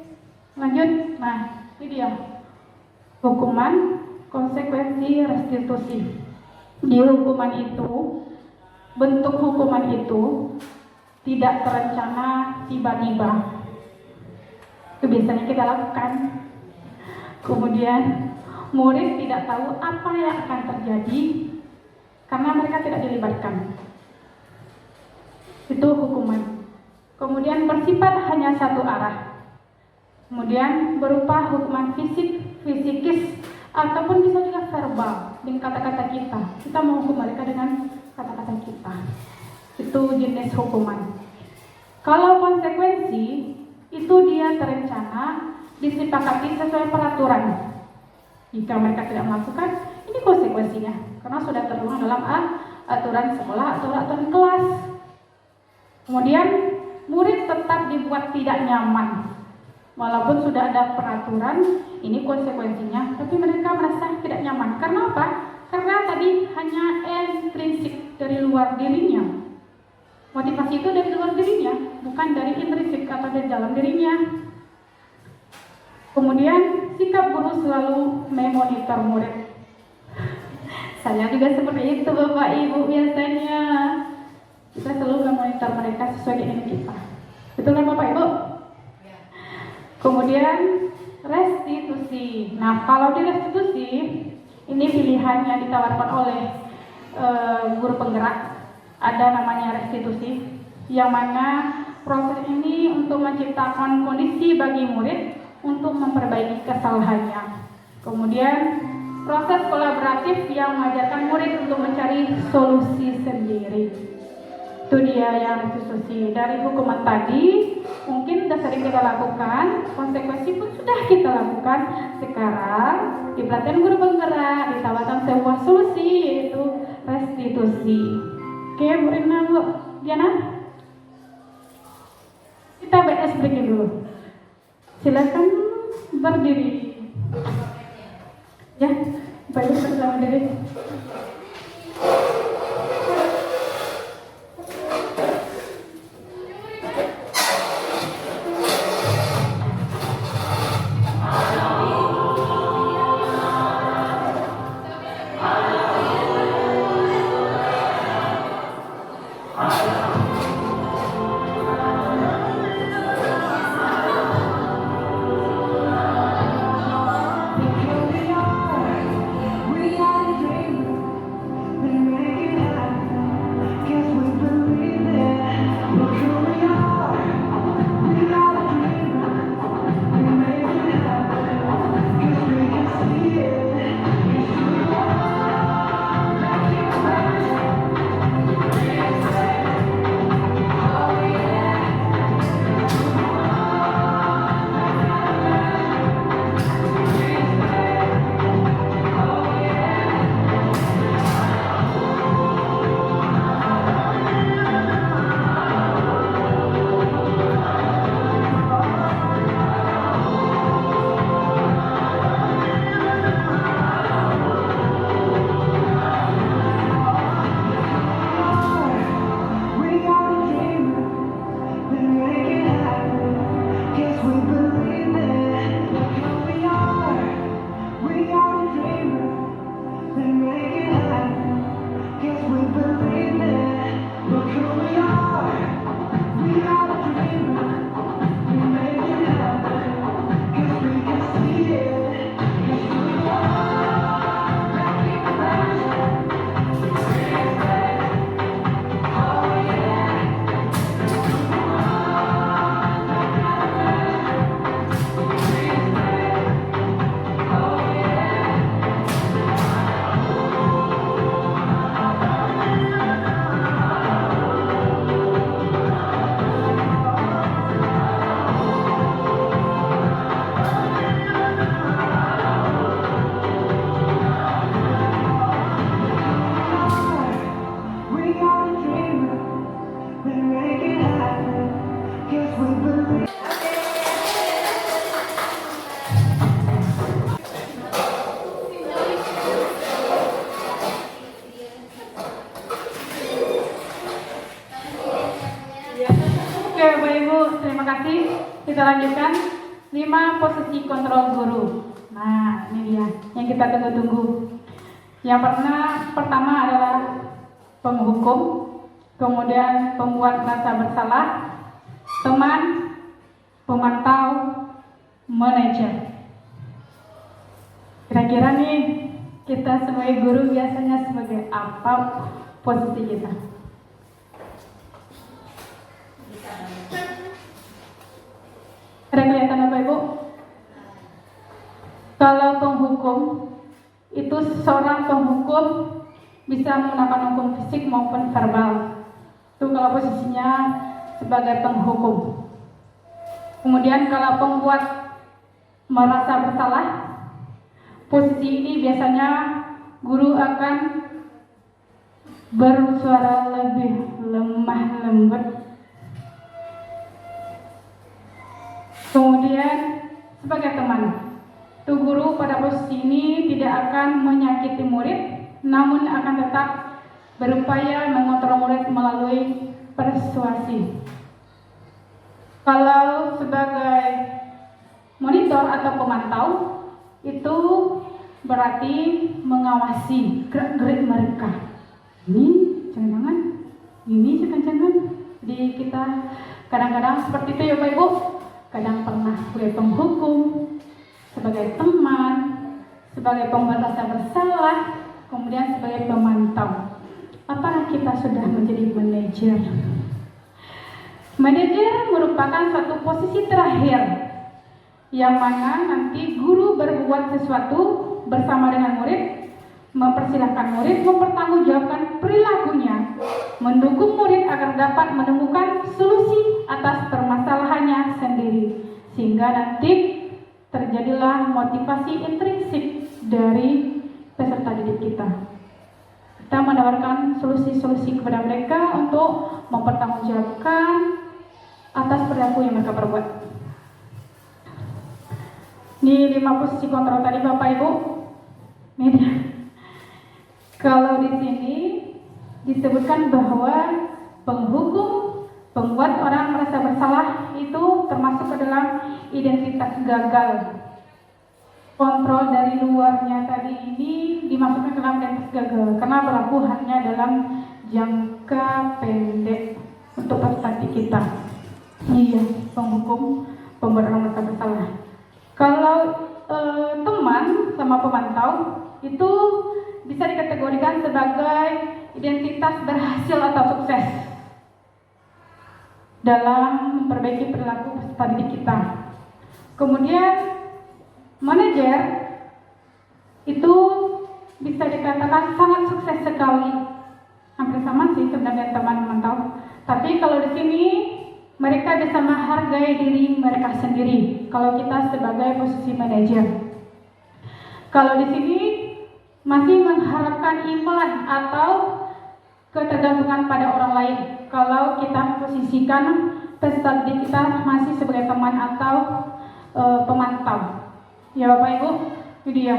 lanjut. Nah, ini dia hukuman konsekuensi restitusi. Di hukuman itu, bentuk hukuman itu tidak terencana tiba-tiba. Itu biasanya kita lakukan. Kemudian murid tidak tahu apa yang akan terjadi karena mereka tidak dilibatkan. Itu hukuman. Kemudian bersifat hanya satu arah. Kemudian berupa hukuman fisikis, ataupun bisa juga verbal dengan kata-kata kita. Kita menghukum mereka dengan kata-kata kita. Itu jenis hukuman. Kalau konsekuensi, itu dia terencana, disepakati sesuai peraturan. Jika mereka tidak melakukan, ini konsekuensinya, karena sudah tertuang dalam aturan sekolah atau aturan kelas. Kemudian murid tetap dibuat tidak nyaman, walaupun sudah ada peraturan, ini konsekuensinya, tapi mereka merasa tidak nyaman. Karena apa? Karena tadi hanya intrinsik dari luar dirinya. Motivasi itu dari luar dirinya, bukan dari intrinsik atau dari dalam dirinya. Kemudian sikap guru selalu memonitor murid. Saya juga seperti itu Bapak Ibu biasanya. Kita selalu memonitor mereka sesuai dengan kita. Betul kan Bapak Ibu? Kemudian restitusi. Nah, kalau di restitusi ini pilihan yang ditawarkan oleh guru penggerak. Ada namanya restitusi, yang mana proses ini untuk menciptakan kondisi bagi murid untuk memperbaiki kesalahannya. Kemudian proses kolaboratif yang mengajarkan murid untuk mencari solusi sendiri. Itu dia yang restitusi. Dari hukuman tadi mungkin sudah sering kita lakukan, konsekuensi pun sudah kita lakukan. Sekarang di pelatihan guru penggerak ditawarkan sebuah solusi, yaitu restitusi. Oke, Bu Rina, Bu Diana, kita BS breaking dulu. Silakan berdiri. Ya, baik, bersama diri. Oke Bapak Ibu, terima kasih. Kita lanjutkan. 5 posisi kontrol guru. Nah, ini dia yang kita tunggu-tunggu. Yang pertama adalah penghukum, kemudian pembuat merasa bersalah, teman, pemantau, manajer. Kira-kira nih kita sebagai guru biasanya sebagai apa posisi kita? Ada kelihatan Bapak Ibu? Kalau penghukum itu seorang penghukum bisa menggunakan hukum fisik maupun verbal. Itu kalau posisinya sebagai penghukum. Kemudian kalau pembuat merasa bersalah, posisi ini biasanya guru akan bersuara lebih lemah lembut. Kemudian sebagai teman, tuh guru pada posisi ini tidak akan menyakiti murid, namun akan tetap berupaya mengontrol murid melalui persuasi. Kalau sebagai monitor atau pemantau, itu berarti mengawasi gerak-gerik mereka. Ini jangan-jangan, ini jangan-jangan. Jadi kita kadang-kadang seperti itu ya Bapak Ibu. Kadang pernah sebagai penghukum, sebagai teman, sebagai pembuat rasa bersalah, kemudian sebagai pemantau. Apakah kita sudah menjadi manajer? Manajer merupakan suatu posisi terakhir yang mana nanti guru berbuat sesuatu bersama dengan murid, mempersilahkan murid mempertanggungjawabkan perilakunya, mendukung murid agar dapat menemukan solusi atas permasalahannya sendiri, sehingga nanti terjadilah motivasi intrinsik dari peserta didik kita. Kita menawarkan solusi-solusi kepada mereka untuk mempertanggungjawabkan atas perilaku yang mereka perbuat. Ini 5 posisi kontrol tadi Bapak Ibu. Ini dia. Kalau di sini disebutkan bahwa penghukum, pembuat orang merasa bersalah itu termasuk ke dalam identitas gagal. Kontrol dari luarnya tadi ini dimasukkan ke dalam identitas gagal karena berlaku hanya dalam jangka pendek untuk prestasi kita. Iya, penghukum, pembuat orang merasa bersalah. Kalau teman sama pemantau itu bisa dikategorikan sebagai identitas berhasil atau sukses dalam memperbaiki perilaku peserta didik kita. Kemudian manajer itu bisa dikatakan sangat sukses sekali, hampir sama sih sebenarnya teman pemantau. Tapi kalau di sini mereka bisa menghargai diri mereka sendiri. Kalau kita sebagai posisi manajer, kalau di sini masih mengharapkan imbalan atau ketergantungan pada orang lain. Kalau kita posisikan peserta didik kita masih sebagai teman atau pemantau. Ya Bapak Ibu, itu dia.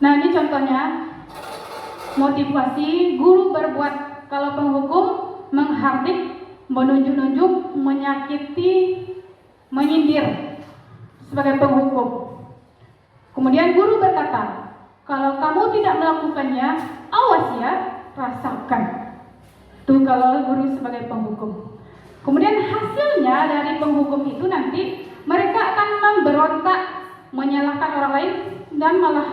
Nah ini contohnya motivasi guru berbuat. Kalau penghukum menghardik, menunjuk-nunjuk, menyakiti, menyindir sebagai penghukum. Kemudian guru berkata, kalau kamu tidak melakukannya, awas ya, rasakan. Itu kalau guru sebagai penghukum. Kemudian hasilnya dari penghukum itu nanti mereka akan memberontak, menyalahkan orang lain, dan malah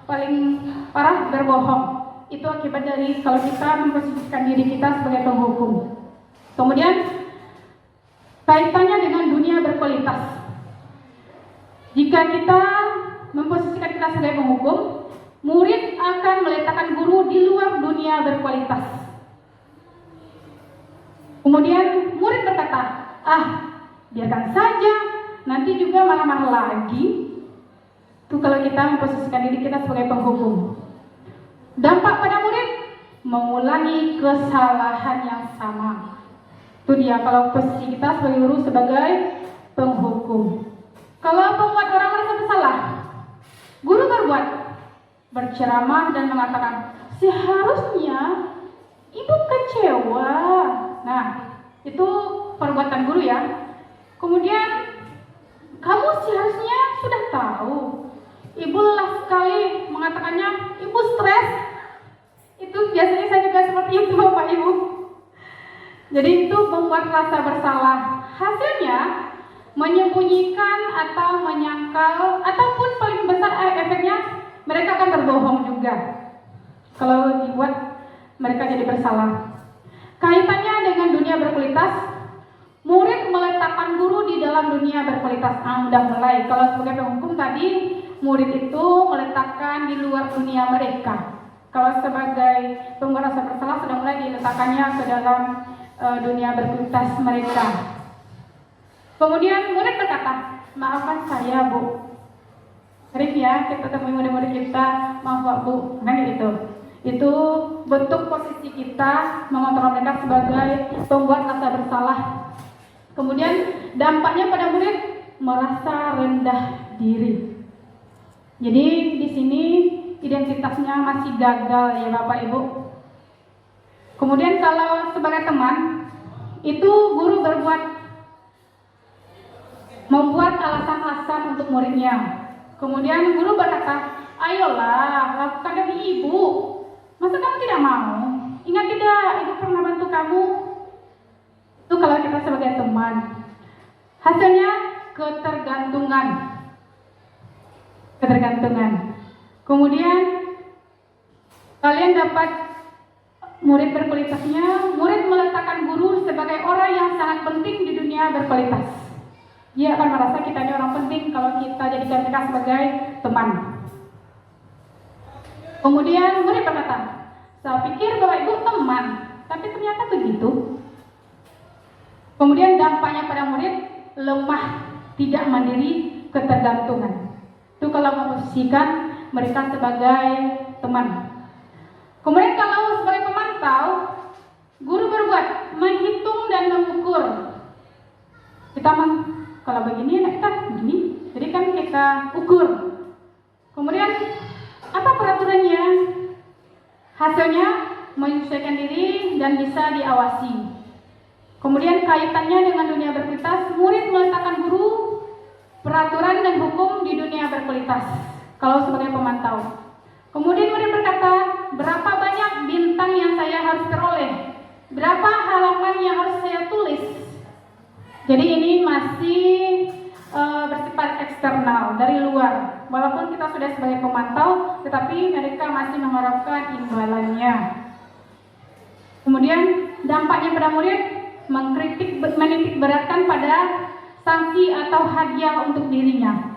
paling parah berbohong. Itu akibat dari kalau kita memposisikan diri kita sebagai penghukum. Kemudian kaitannya dengan dunia berkualitas. Jika kita memposisikan kita sebagai penghukum, murid akan meletakkan guru di luar dunia berkualitas. Kemudian murid berkata, biarkan saja, nanti juga marah-marah lagi. Itu kalau kita memposisikan diri kita sebagai penghukum. Dampak pada murid, mengulangi kesalahan yang sama. Itu dia kalau posisi kita sebagai guru sebagai penghukum. Kalau pembuat orang merasa bersalah, guru berbuat, berceramah dan mengatakan, seharusnya ibu kecewa. Nah, itu perbuatan guru ya. Kemudian kamu seharusnya sudah tahu. Ibu lelah sekali mengatakannya, ibu stres. Itu biasanya saya juga seperti itu Bapak Ibu. Jadi itu membuat rasa bersalah. Hasilnya menyembunyikan atau menyangkal, ataupun paling besar efeknya mereka akan berbohong juga. Kalau dibuat mereka jadi bersalah. Kaitannya dengan dunia berkualitas, murid meletakkan guru di dalam dunia berkualitas. Udah mulai. Kalau sebagai penghukum tadi, murid itu meletakkan di luar dunia mereka. Kalau sebagai pembuat rasa bersalah, sudah mulai diletakkannya ke dalam dunia berkualitas mereka. Kemudian murid berkata, maafkan saya Bu. Sering ya kita temui murid-murid kita, maaf Pak Bu, nah gitu. Itu bentuk posisi kita mengontrol mereka sebagai pembuat rasa bersalah. Kemudian dampaknya pada murid merasa rendah diri. Jadi di sini identitasnya masih gagal ya Bapak Ibu. Kemudian kalau sebagai teman, itu guru membuat alasan-alasan untuk muridnya. Kemudian guru berkata, ayolah lakukan demi ibu. Masa kamu tidak mau? Ingat tidak, ibu pernah bantu kamu. Itu kalau kita sebagai teman. Hasilnya ketergantungan. Kemudian kalian dapat murid berkualitasnya. Murid meletakkan guru sebagai orang yang sangat penting di dunia berkualitas. Dia akan merasa kita ini orang penting kalau kita jadikan mereka sebagai teman. Kemudian murid berkata, saya pikir Bapak Ibu teman, tapi ternyata begitu. Kemudian dampaknya pada murid lemah, tidak mandiri, ketergantungan. Itu kalau memposisikan mereka sebagai teman. Kemudian kalau sebagai pemantau, guru berbuat menghitung dan mengukur. Kalau begini, kita begini, jadi kan kita ukur. Kemudian apa peraturannya? Hasilnya menyesuaikan diri dan bisa diawasi. Kemudian kaitannya dengan dunia berkualitas, murid meletakkan guru peraturan dan hukum di dunia berkualitas. Kalau sebagai pemantau. Kemudian murid berkata, berapa banyak bintang yang saya harus peroleh? Berapa halaman yang harus saya tulis? Jadi ini masih bersifat eksternal, dari luar. Walaupun kita sudah sebagai pemantau, tetapi mereka masih mengharapkan imbalannya. Kemudian dampaknya pada murid menitik beratkan pada sanksi atau hadiah untuk dirinya.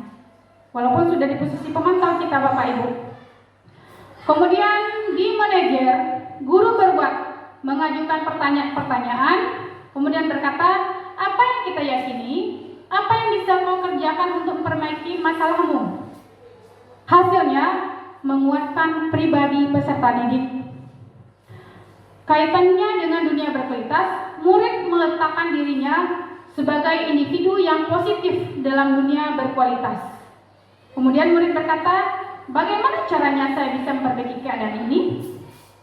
Walaupun sudah di posisi pemantau kita Bapak Ibu. Kemudian di manajer, guru berbuat mengajukan pertanyaan, kemudian berkata, apa yang kita yakini, apa yang bisa kau kerjakan untuk memperbaiki masalahmu? Hasilnya menguatkan pribadi peserta didik. Kaitannya dengan dunia berkualitas, murid meletakkan dirinya sebagai individu yang positif dalam dunia berkualitas. Kemudian murid berkata, bagaimana caranya saya bisa memperbaiki keadaan ini?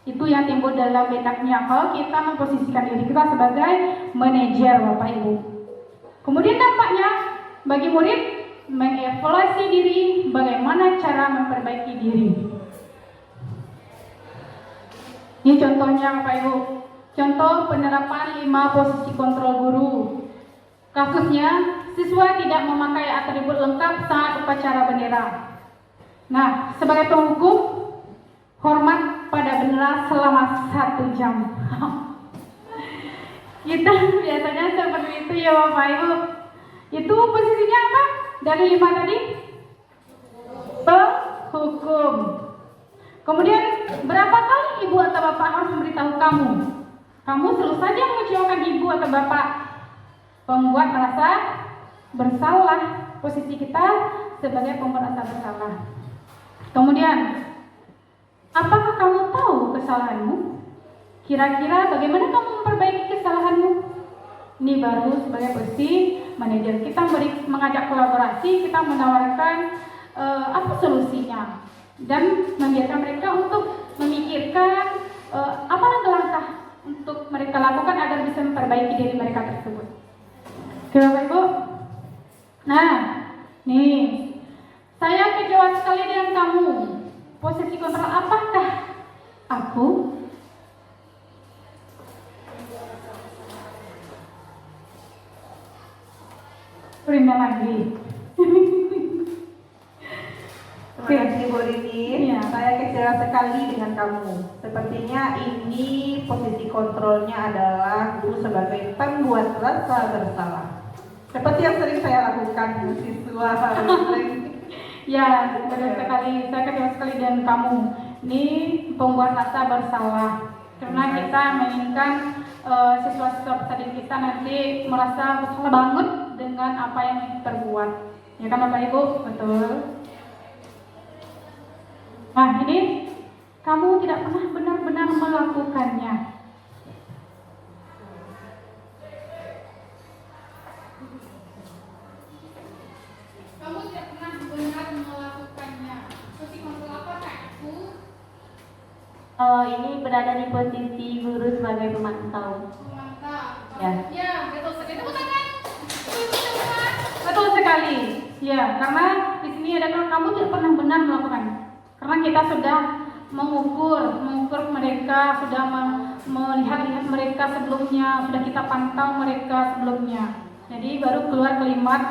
Itu yang timbul dalam benaknya kalau kita memposisikan diri kita sebagai manajer Bapak Ibu. Kemudian dampaknya bagi murid mengevaluasi diri, bagaimana cara memperbaiki diri. Ini contohnya Bapak Ibu. Contoh penerapan 5 posisi kontrol guru. Kasusnya, siswa tidak memakai atribut lengkap saat upacara bendera. Nah, sebagai penghukum, hormat pada bendera selama 1 jam. Kita biasanya seperti itu ya Bapak Ibu. Itu posisinya apa? Dari 5 tadi? Penghukum. Kemudian berapa kali ibu atau bapak harus memberitahu kamu? Kamu selalu saja mengecewakan ibu atau bapak. Pembuat merasa bersalah. Posisi kita sebagai pembuat rasa bersalah. Kemudian, apakah kamu tahu kesalahanmu? Kira-kira bagaimana kamu memperbaiki kesalahanmu? Ini baru sebagai posisi manajer. Kita mengajak kolaborasi, kita menawarkan apa solusinya, dan membiarkan mereka untuk memikirkan apa langkah-langkah untuk mereka lakukan agar bisa memperbaiki diri mereka tersebut. Oke Bapak Ibu. Nah, nih, saya kecewa sekali dengan kamu. Posisi kontrol apakah aku? Terima lagi. Terima kasih Bu Rini. Iya. Saya kecewa sekali dengan kamu. Sepertinya ini posisi kontrolnya adalah guru sebagai pembuat rasa bersalah. Seperti yang sering saya lakukan siswa Ya, benar sekali. Saya kecewa sekali dengan kamu. Ini pembuat rasa bersalah. Karena kita menginginkan siswa-siswa peserta kita nanti merasa bersalah banget dengan apa yang kita perbuat. Ya kan Bapak Ibu? Betul. Nah, ini kamu tidak pernah benar-benar melakukannya. Kamu tidak pernah benar melakukannya. Posisi kontrol apa Kak? Ini berada di posisi guru sebagai pemantau. Mantap. Ya. Ya, betul sekali. Tepuk tangan. Betul sekali. Ya, karena di sini ada kamu tidak pernah benar melakukan. Karena kita sudah mengukur mereka, sudah melihat mereka sebelumnya, sudah kita pantau mereka sebelumnya. Jadi baru keluar kalimat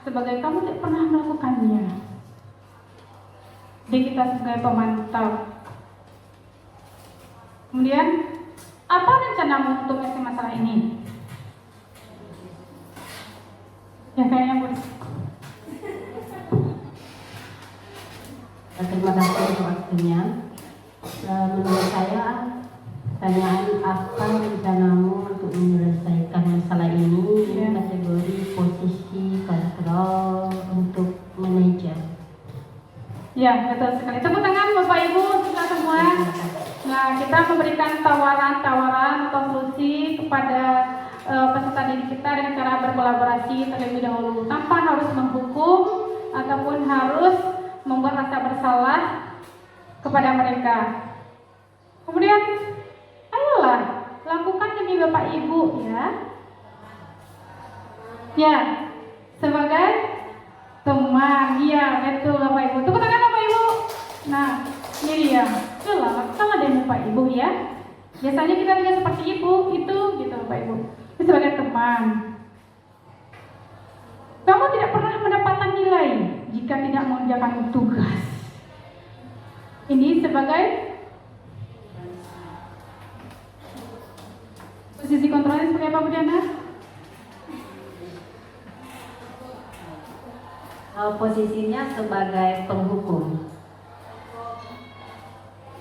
sebagai kamu tidak pernah melakukannya. Jadi kita sebagai pemantau. Kemudian, apa rencanamu untuk menyelesaikan masalah ini? Ya kayaknya Bu. Terima kasih untuk waktunya. Menurut saya, pertanyaan apa rencanamu untuk menyelesaikan masalah ini? Ini kategori posisi kontrol untuk manajer. Ya, betul sekali. Tepuk tangan Bapak Ibu kita semua. Nah, kita memberikan tawaran-tawaran atau solusi kepada peserta didik kita dengan cara berkolaborasi terlebih dahulu, tanpa harus menghukum ataupun harus membuat rasa bersalah kepada mereka. Kemudian, ayolah lakukan demi Bapak Ibu ya. Ya, sebagai teman, iya betul Bapak Ibu. Tepuk tangan Bapak Ibu. Nah, ini dia. Itulah lakukanlah demi Bapak Ibu ya. Biasanya kita lihat seperti ibu itu gitu Bapak Ibu. Itu sebagai teman. Kamu tidak pernah mendapatkan nilai jika tidak mengerjakan tugas. Ini sebagai posisi kontrolnya sebagai apa Bu Diana? Posisinya sebagai penghukum.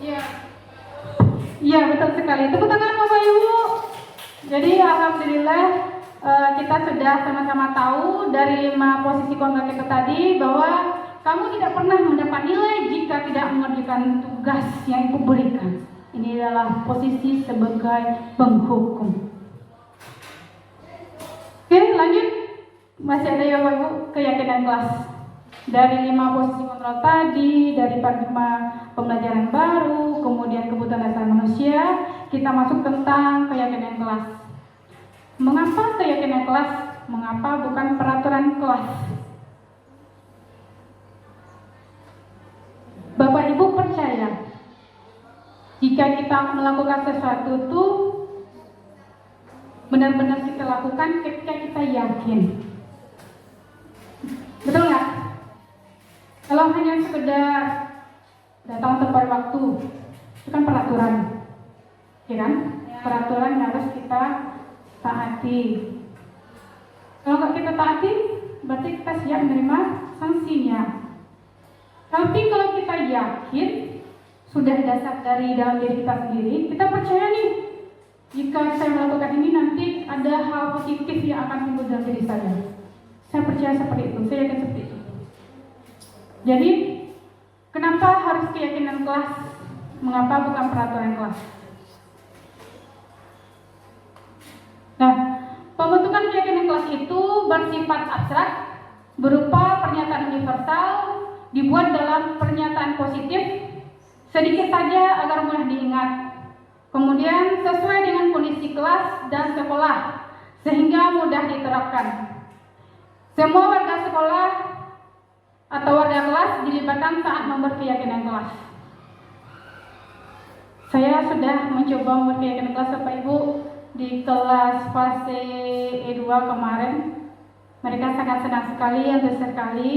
Iya. Iya betul sekali. Tepuk tangan Bapak Ibu. Jadi alhamdulillah kita sudah sama-sama tahu dari 5 posisi kontrol kita tadi bahwa kamu tidak pernah mendapat nilai jika tidak mengerjakan tugas yang Ibu berikan. Ini adalah posisi sebagai penghukum. Oke, lanjut. Masih ada ya Bapak Ibu keyakinan kelas. Dari 5 posisi kontrol tadi, dari paradigma pembelajaran baru, kemudian kebutuhan dasar manusia, kita masuk tentang keyakinan kelas. Mengapa keyakinan kelas? Mengapa bukan peraturan kelas? Bapak Ibu percaya jika kita melakukan sesuatu itu benar-benar kita lakukan ketika kita yakin. Betul nggak? Kalau hanya sekedar datang tepat waktu, itu kan peraturan, ya kan? Peraturan yang harus kita taati. Kalau nggak kita taati, berarti kita siap menerima sanksinya. Tapi kalau kita yakin, sudah dasar dari dalam diri kita sendiri, kita percaya nih, jika saya melakukan ini nanti ada hal positif yang akan timbul dalam diri saya. Saya percaya seperti itu, saya yakin seperti itu. Jadi, kenapa harus keyakinan kelas? Mengapa bukan peraturan kelas? Nah, pembentukan keyakinan kelas itu bersifat abstrak, berupa pernyataan universal, dibuat dalam pernyataan positif, sedikit saja agar mudah diingat. Kemudian sesuai dengan kondisi kelas dan sekolah sehingga mudah diterapkan. Semua warga sekolah atau warga kelas dilibatkan saat membuat keyakinan kelas. Saya sudah mencoba membuat keyakinan kelas Bapak Ibu di kelas fase E2 kemarin. Mereka sangat senang sekali, antusias sekali.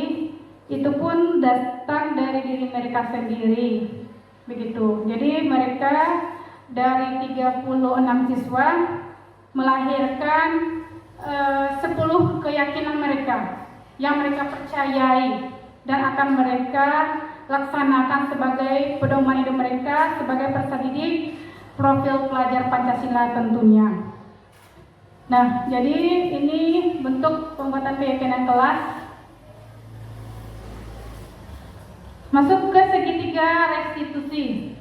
Itu pun datang dari diri mereka sendiri. Begitu. Jadi mereka dari 36 siswa melahirkan 10 keyakinan mereka yang mereka percayai dan akan mereka laksanakan sebagai pedoman hidup mereka sebagai peserta didik profil pelajar Pancasila tentunya. Nah, jadi ini bentuk pembuatan keyakinan kelas. Masuk ke segitiga restitusi.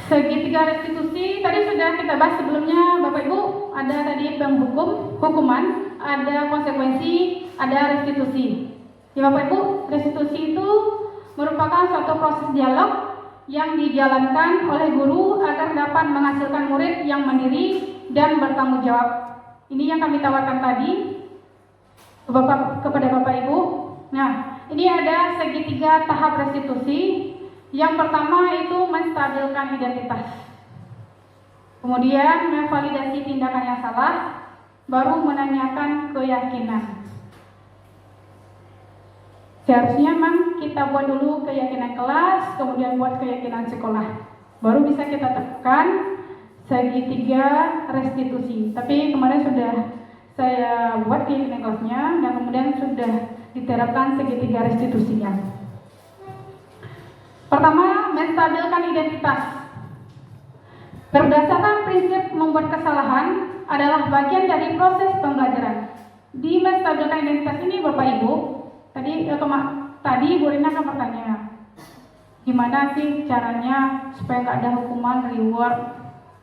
Segitiga restitusi tadi sudah kita bahas sebelumnya Bapak Ibu. Ada tadi hukuman, ada konsekuensi, ada restitusi. Ya Bapak Ibu, restitusi itu merupakan suatu proses dialog yang dijalankan oleh guru agar dapat menghasilkan murid yang mandiri dan bertanggung jawab. Ini yang kami tawarkan tadi kepada Bapak Ibu. Nah, ini ada segitiga tahap restitusi. Yang pertama itu menstabilkan identitas. Kemudian memvalidasi tindakan yang salah, baru menanyakan keyakinan. Seharusnya memang kita buat dulu keyakinan kelas, kemudian buat keyakinan sekolah. Baru bisa kita tekan segitiga restitusi. Tapi kemarin sudah saya buat keyakinan kelasnya dan kemudian sudah diterapkan segitiga restitusinya. Pertama, menstabilkan identitas. Berdasarkan prinsip membuat kesalahan adalah bagian dari proses pembelajaran. Di menstabilkan identitas ini Bapak Ibu, tadi Bu Rina kan bertanya, gimana sih caranya supaya nggak ada hukuman, reward,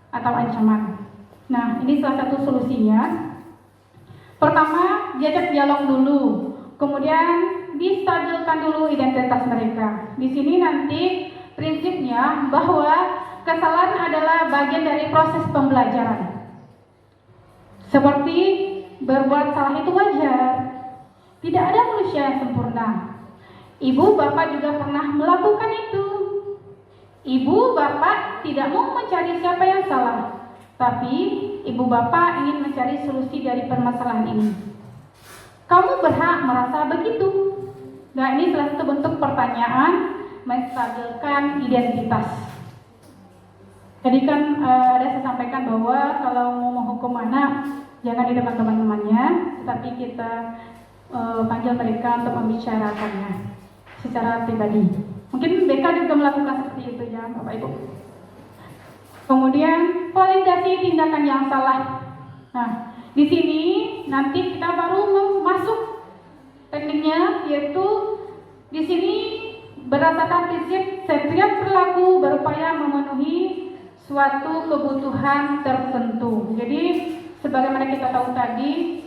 atau ancaman. Nah, ini salah satu solusinya. Pertama, diajak dialog dulu, kemudian distabilkan dulu identitas mereka. Di sini nanti prinsipnya bahwa kesalahan adalah bagian dari proses pembelajaran. Seperti berbuat salah itu wajar. Tidak ada manusia yang sempurna. Ibu bapak juga pernah melakukan itu. Ibu bapak tidak mau mencari siapa yang salah, tapi ibu bapak ingin mencari solusi dari permasalahan ini. Kamu berhak merasa begitu. Nah, ini salah satu bentuk pertanyaan menstabilkan identitas. Jadi kan ada saya sampaikan bahwa kalau mau menghukum anak jangan di depan teman-temannya, tetapi kita panggil mereka untuk membicarakannya secara pribadi. Mungkin BK juga melakukan seperti itu ya Bapak Ibu. Kemudian validasi tindakan yang salah. Nah, di sini nanti kita baru masuk tekniknya, yaitu di sini berdasarkan prinsip setiap perilaku berupaya memenuhi suatu kebutuhan tertentu. Jadi sebagaimana kita tahu tadi,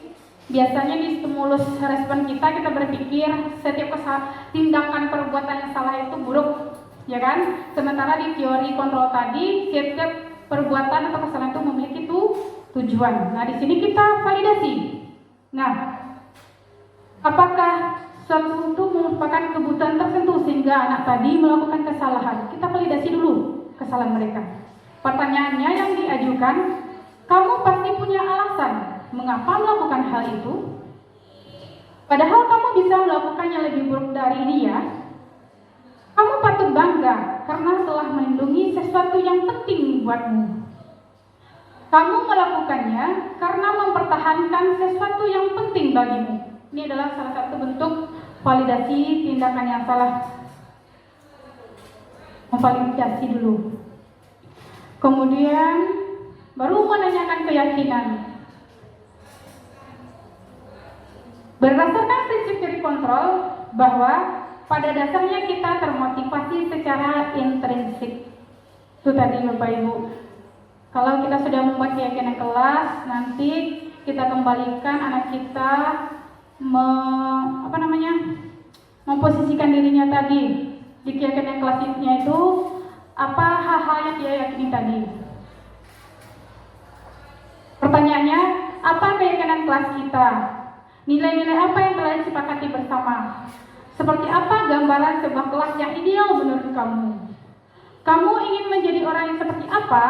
biasanya di stimulus respon kita berpikir setiap tindakan perbuatan yang salah itu buruk, ya kan? Sementara di teori kontrol tadi, setiap perbuatan atau kesalahan itu memiliki tujuan. Nah, di sini kita validasi. Nah, apakah suatu itu merupakan kebutuhan tertentu sehingga anak tadi melakukan kesalahan? Kita validasi dulu kesalahan mereka. Pertanyaannya yang diajukan, kamu pasti punya alasan mengapa melakukan hal itu? Padahal kamu bisa melakukan yang lebih buruk dari ini ya. Kamu patut bangga karena telah melindungi sesuatu yang penting buatmu. Kamu melakukannya karena mempertahankan sesuatu yang penting bagimu. Ini adalah salah satu bentuk validasi tindakan yang salah. Memvalidasi dulu. Kemudian baru menanyakan keyakinan. Berdasarkan prinsip teori kontrol bahwa pada dasarnya kita termotivasi secara intrinsik. Itu tadi Bapak Ibu. Kalau kita sudah membuat keyakinan kelas, nanti kita kembalikan anak kita memposisikan dirinya tadi di keyakinan kelasnya itu apa hal-hal yang dia yakini tadi. Pertanyaannya, apa keyakinan kelas kita? Nilai-nilai apa yang telah disepakati bersama? Seperti apa gambaran sebuah kelas yang ideal menurut kamu? Kamu ingin menjadi orang yang seperti apa?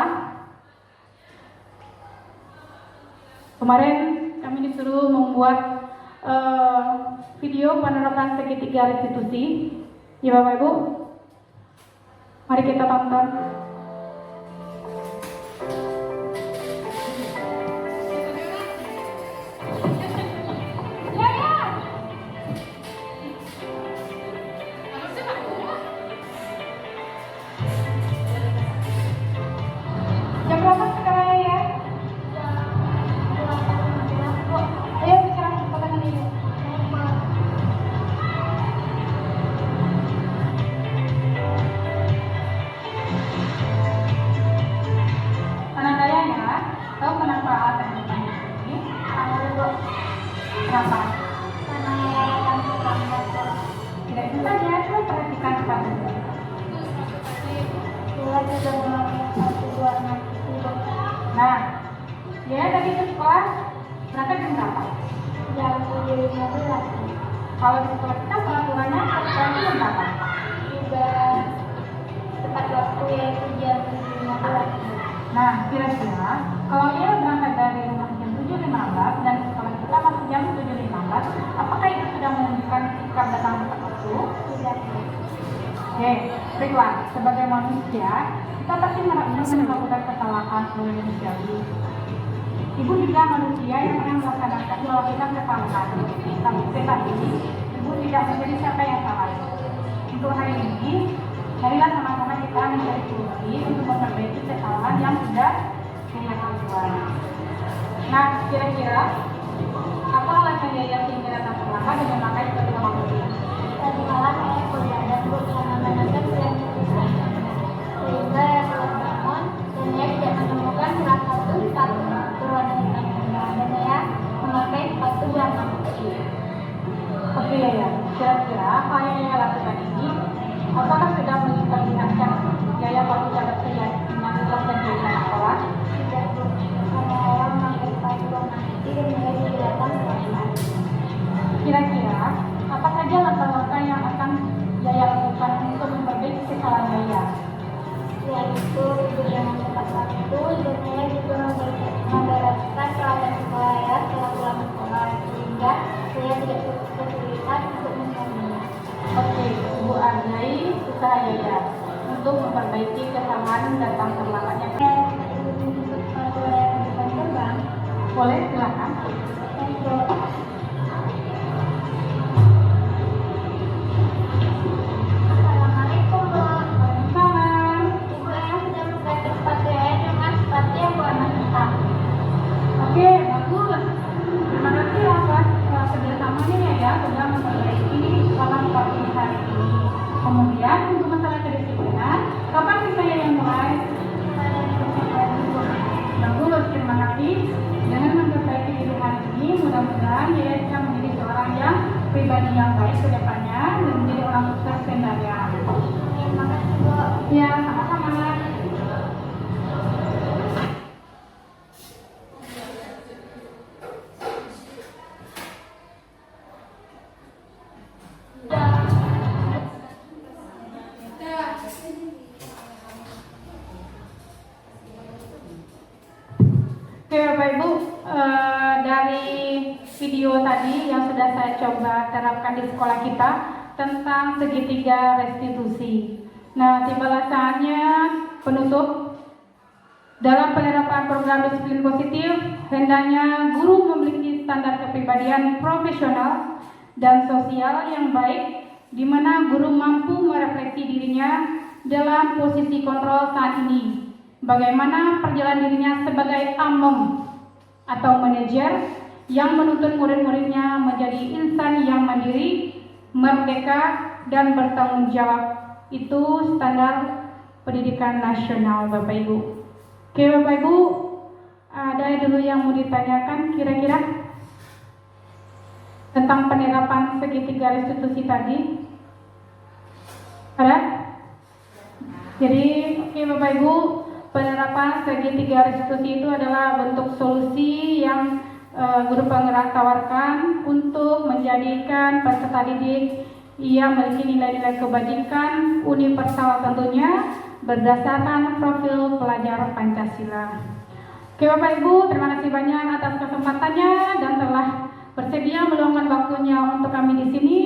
Kemarin kami disuruh membuat video penerapan segitiga restitusi. Ya Bapak Ibu, mari kita tonton. Jam berapa sekarang ya? Ayo sekarang katakan ibu. Anak saya ya, tahu kenapa alasan bertanya ini? Kenapa? Tidak itu saja, coba perhatikan kamu. Nah, dia tadi ke sekolah berangkat jam berapa? Jam 7.15. Kalau di sekolah kita peraturannya sekolah jam berapa? Sudah tepat waktu yaitu jam 7.15. Nah, kira-kira kalau dia berangkat dari rumah jam 7.15 dan sekolah kita masuk jam 7.15, apakah itu sudah menunjukkan sikap datang tepat waktu? Tidak. Oke, baiklah. Sebagai manusia, kita pasti melakukan kesalahan sebagai manusiawi. Ibu juga manusia yang pernah melakukan kesalahan. Tetapi ibu tidak menjadi siapa yang salah. Untuk hari ini, marilah sama-sama kita mencari solusi untuk memperbaiki kesalahan yang sudah kita lakukan. Nah, kira-kira apa alasan dia sehingga datang terlambat dan memakai kedua manusia? Tadi malam saya kuliah dan bersama menonton film sehingga yang belum bangun dan saya tidak menemukan salah satu sepatu berwarna hitam dan saya memakai sepatu warna putih. Oke ya, kira-kira apa yang saya lakukan ini apakah sudah memperlihatkan gaya kalau tidak berkeyakinan jelas dan gaya sekolah? Tidak, karena orang memakai sepatu warna putih dan saya tidak datang terlambat. Kira-kira apa saja langkah-langkah yang akan Yaya lakukan untuk memperbaiki kesalahan Yaya? Yaitu ibu yang tepat waktu dan saya juga membereskan peralatan sekolah ya setelah pulang sekolah sehingga saya tidak kesulitan untuk mencarinya. Oke, Ibu hargai usaha Yaya untuk memperbaiki kesalahan datang terlambatnya. Boleh, silakan. Assalamualaikum, Bu. Waalaikumsalam. Ibu yang sudah mengganti sepatu saya dengan sepatu yang warna hitam. Oke, bagus. Terima kasih atas kerjasamanya ya sudah memperbaiki kesalahan sepatu hari ini. Kemudian untuk masalah kedisiplinan, kapan kita yang mulai? Bagus, terima kasih. Dengan memperbaiki diri hari ini, mudah-mudahan dia bisa menjadi seorang yang pribadi yang baik ke depannya dan menjadi orang sukses kendalinya. Terima kasih, Bu. Ya, sama-sama. Oke Bapak Ibu, dari video tadi yang sudah saya coba terapkan di sekolah kita tentang segitiga restitusi. Nah, tibalah saatnya penutup. Dalam penerapan program disiplin positif, hendaknya guru memiliki standar kepribadian profesional dan sosial yang baik, di mana guru mampu merefleksi dirinya dalam posisi kontrol saat ini. Bagaimana perjalanan dirinya sebagai among atau manajer yang menuntun murid-muridnya menjadi insan yang mandiri, merdeka, dan bertanggung jawab. Itu standar pendidikan nasional, Bapak Ibu. Oke Bapak Ibu, ada dulu yang mau ditanyakan kira-kira tentang penerapan segitiga restitusi tadi? Ada? Jadi, oke Bapak Ibu, penerapan segitiga restitusi itu adalah bentuk solusi yang guru penggerak tawarkan untuk menjadikan peserta didik yang memiliki nilai-nilai kebajikan universal tentunya berdasarkan profil pelajar Pancasila. Oke Bapak Ibu, terima kasih banyak atas kesempatannya dan telah bersedia meluangkan waktunya untuk kami di sini.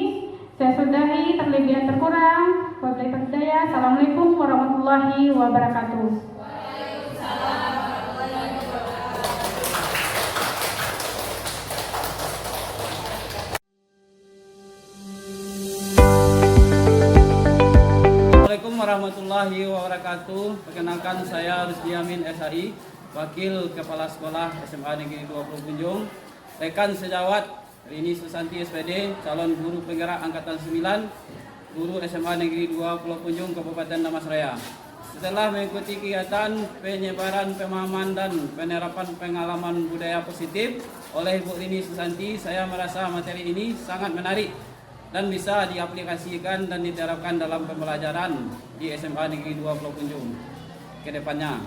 Saya sudahi terlebih dan terkurang. Wabillahi taufiq hidayah. Assalamualaikum warahmatullahi wabarakatuh. Assalamualaikum warahmatullahi wabarakatuh. Perkenalkan saya Rusdi Amin SHI, Wakil Kepala Sekolah SMA Negeri 20 Punjung. Rekan sejawat Rini Susanti SPD, calon guru penggerak angkatan 9, guru SMA Negeri 2 Pulau Punjung, Kabupaten Damastraya. Setelah mengikuti kegiatan penyebaran pemahaman dan penerapan pengalaman budaya positif oleh Ibu Rini Susanti, saya merasa materi ini sangat menarik dan bisa diaplikasikan dan diterapkan dalam pembelajaran di SMA Negeri 2 Pulau Punjung ke depannya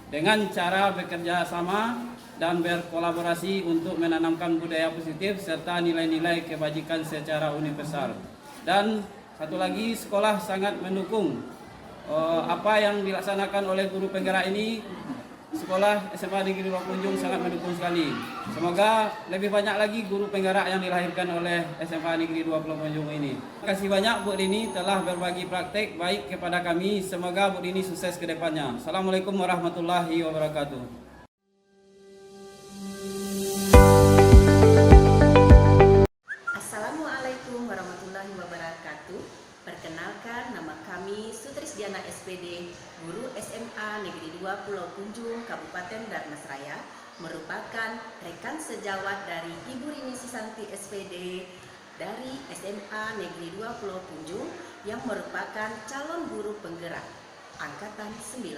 dengan cara bekerja sama dan berkolaborasi untuk menanamkan budaya positif serta nilai-nilai kebajikan secara universal. Dan satu lagi, sekolah sangat mendukung apa yang dilaksanakan oleh guru penggerak ini. Sekolah SMA Negeri 2 Punjung sangat mendukung sekali. Semoga lebih banyak lagi guru penggerak yang dilahirkan oleh SMA Negeri 2 Pulau Punjung ini. Terima kasih banyak Bu Rini telah berbagi praktek baik kepada kami. Semoga Bu Rini sukses ke depannya. Assalamualaikum warahmatullahi wabarakatuh. Assalamualaikum warahmatullahi wabarakatuh. Perkenalkan, nama kami Sutris Diana SPD, guru SMA Negeri 2 Pulau Punjung, Kabupaten Dharmasraya, merupakan rekan sejawat dari Ibu Rini Susanti SPD dari SMA Negeri 2 Pulau Punjung yang merupakan calon guru penggerak angkatan 9.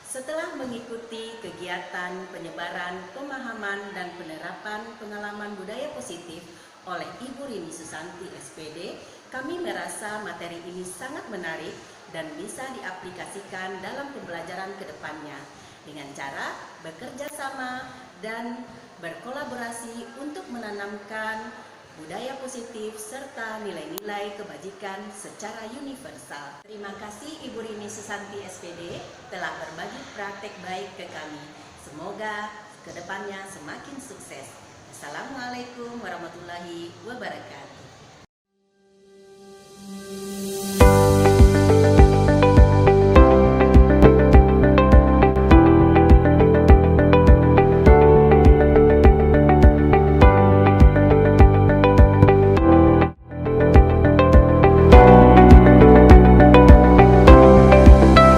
Setelah mengikuti kegiatan penyebaran pemahaman dan penerapan pengalaman budaya positif oleh Ibu Rini Susanti SPD, kami merasa materi ini sangat menarik dan bisa diaplikasikan dalam pembelajaran ke depannya dengan cara bekerja sama dan berkolaborasi untuk menanamkan budaya positif serta nilai-nilai kebajikan secara universal. Terima kasih Ibu Rini Susanti SPD telah berbagi praktek baik ke kami. Semoga ke depannya semakin sukses. Assalamualaikum warahmatullahi wabarakatuh.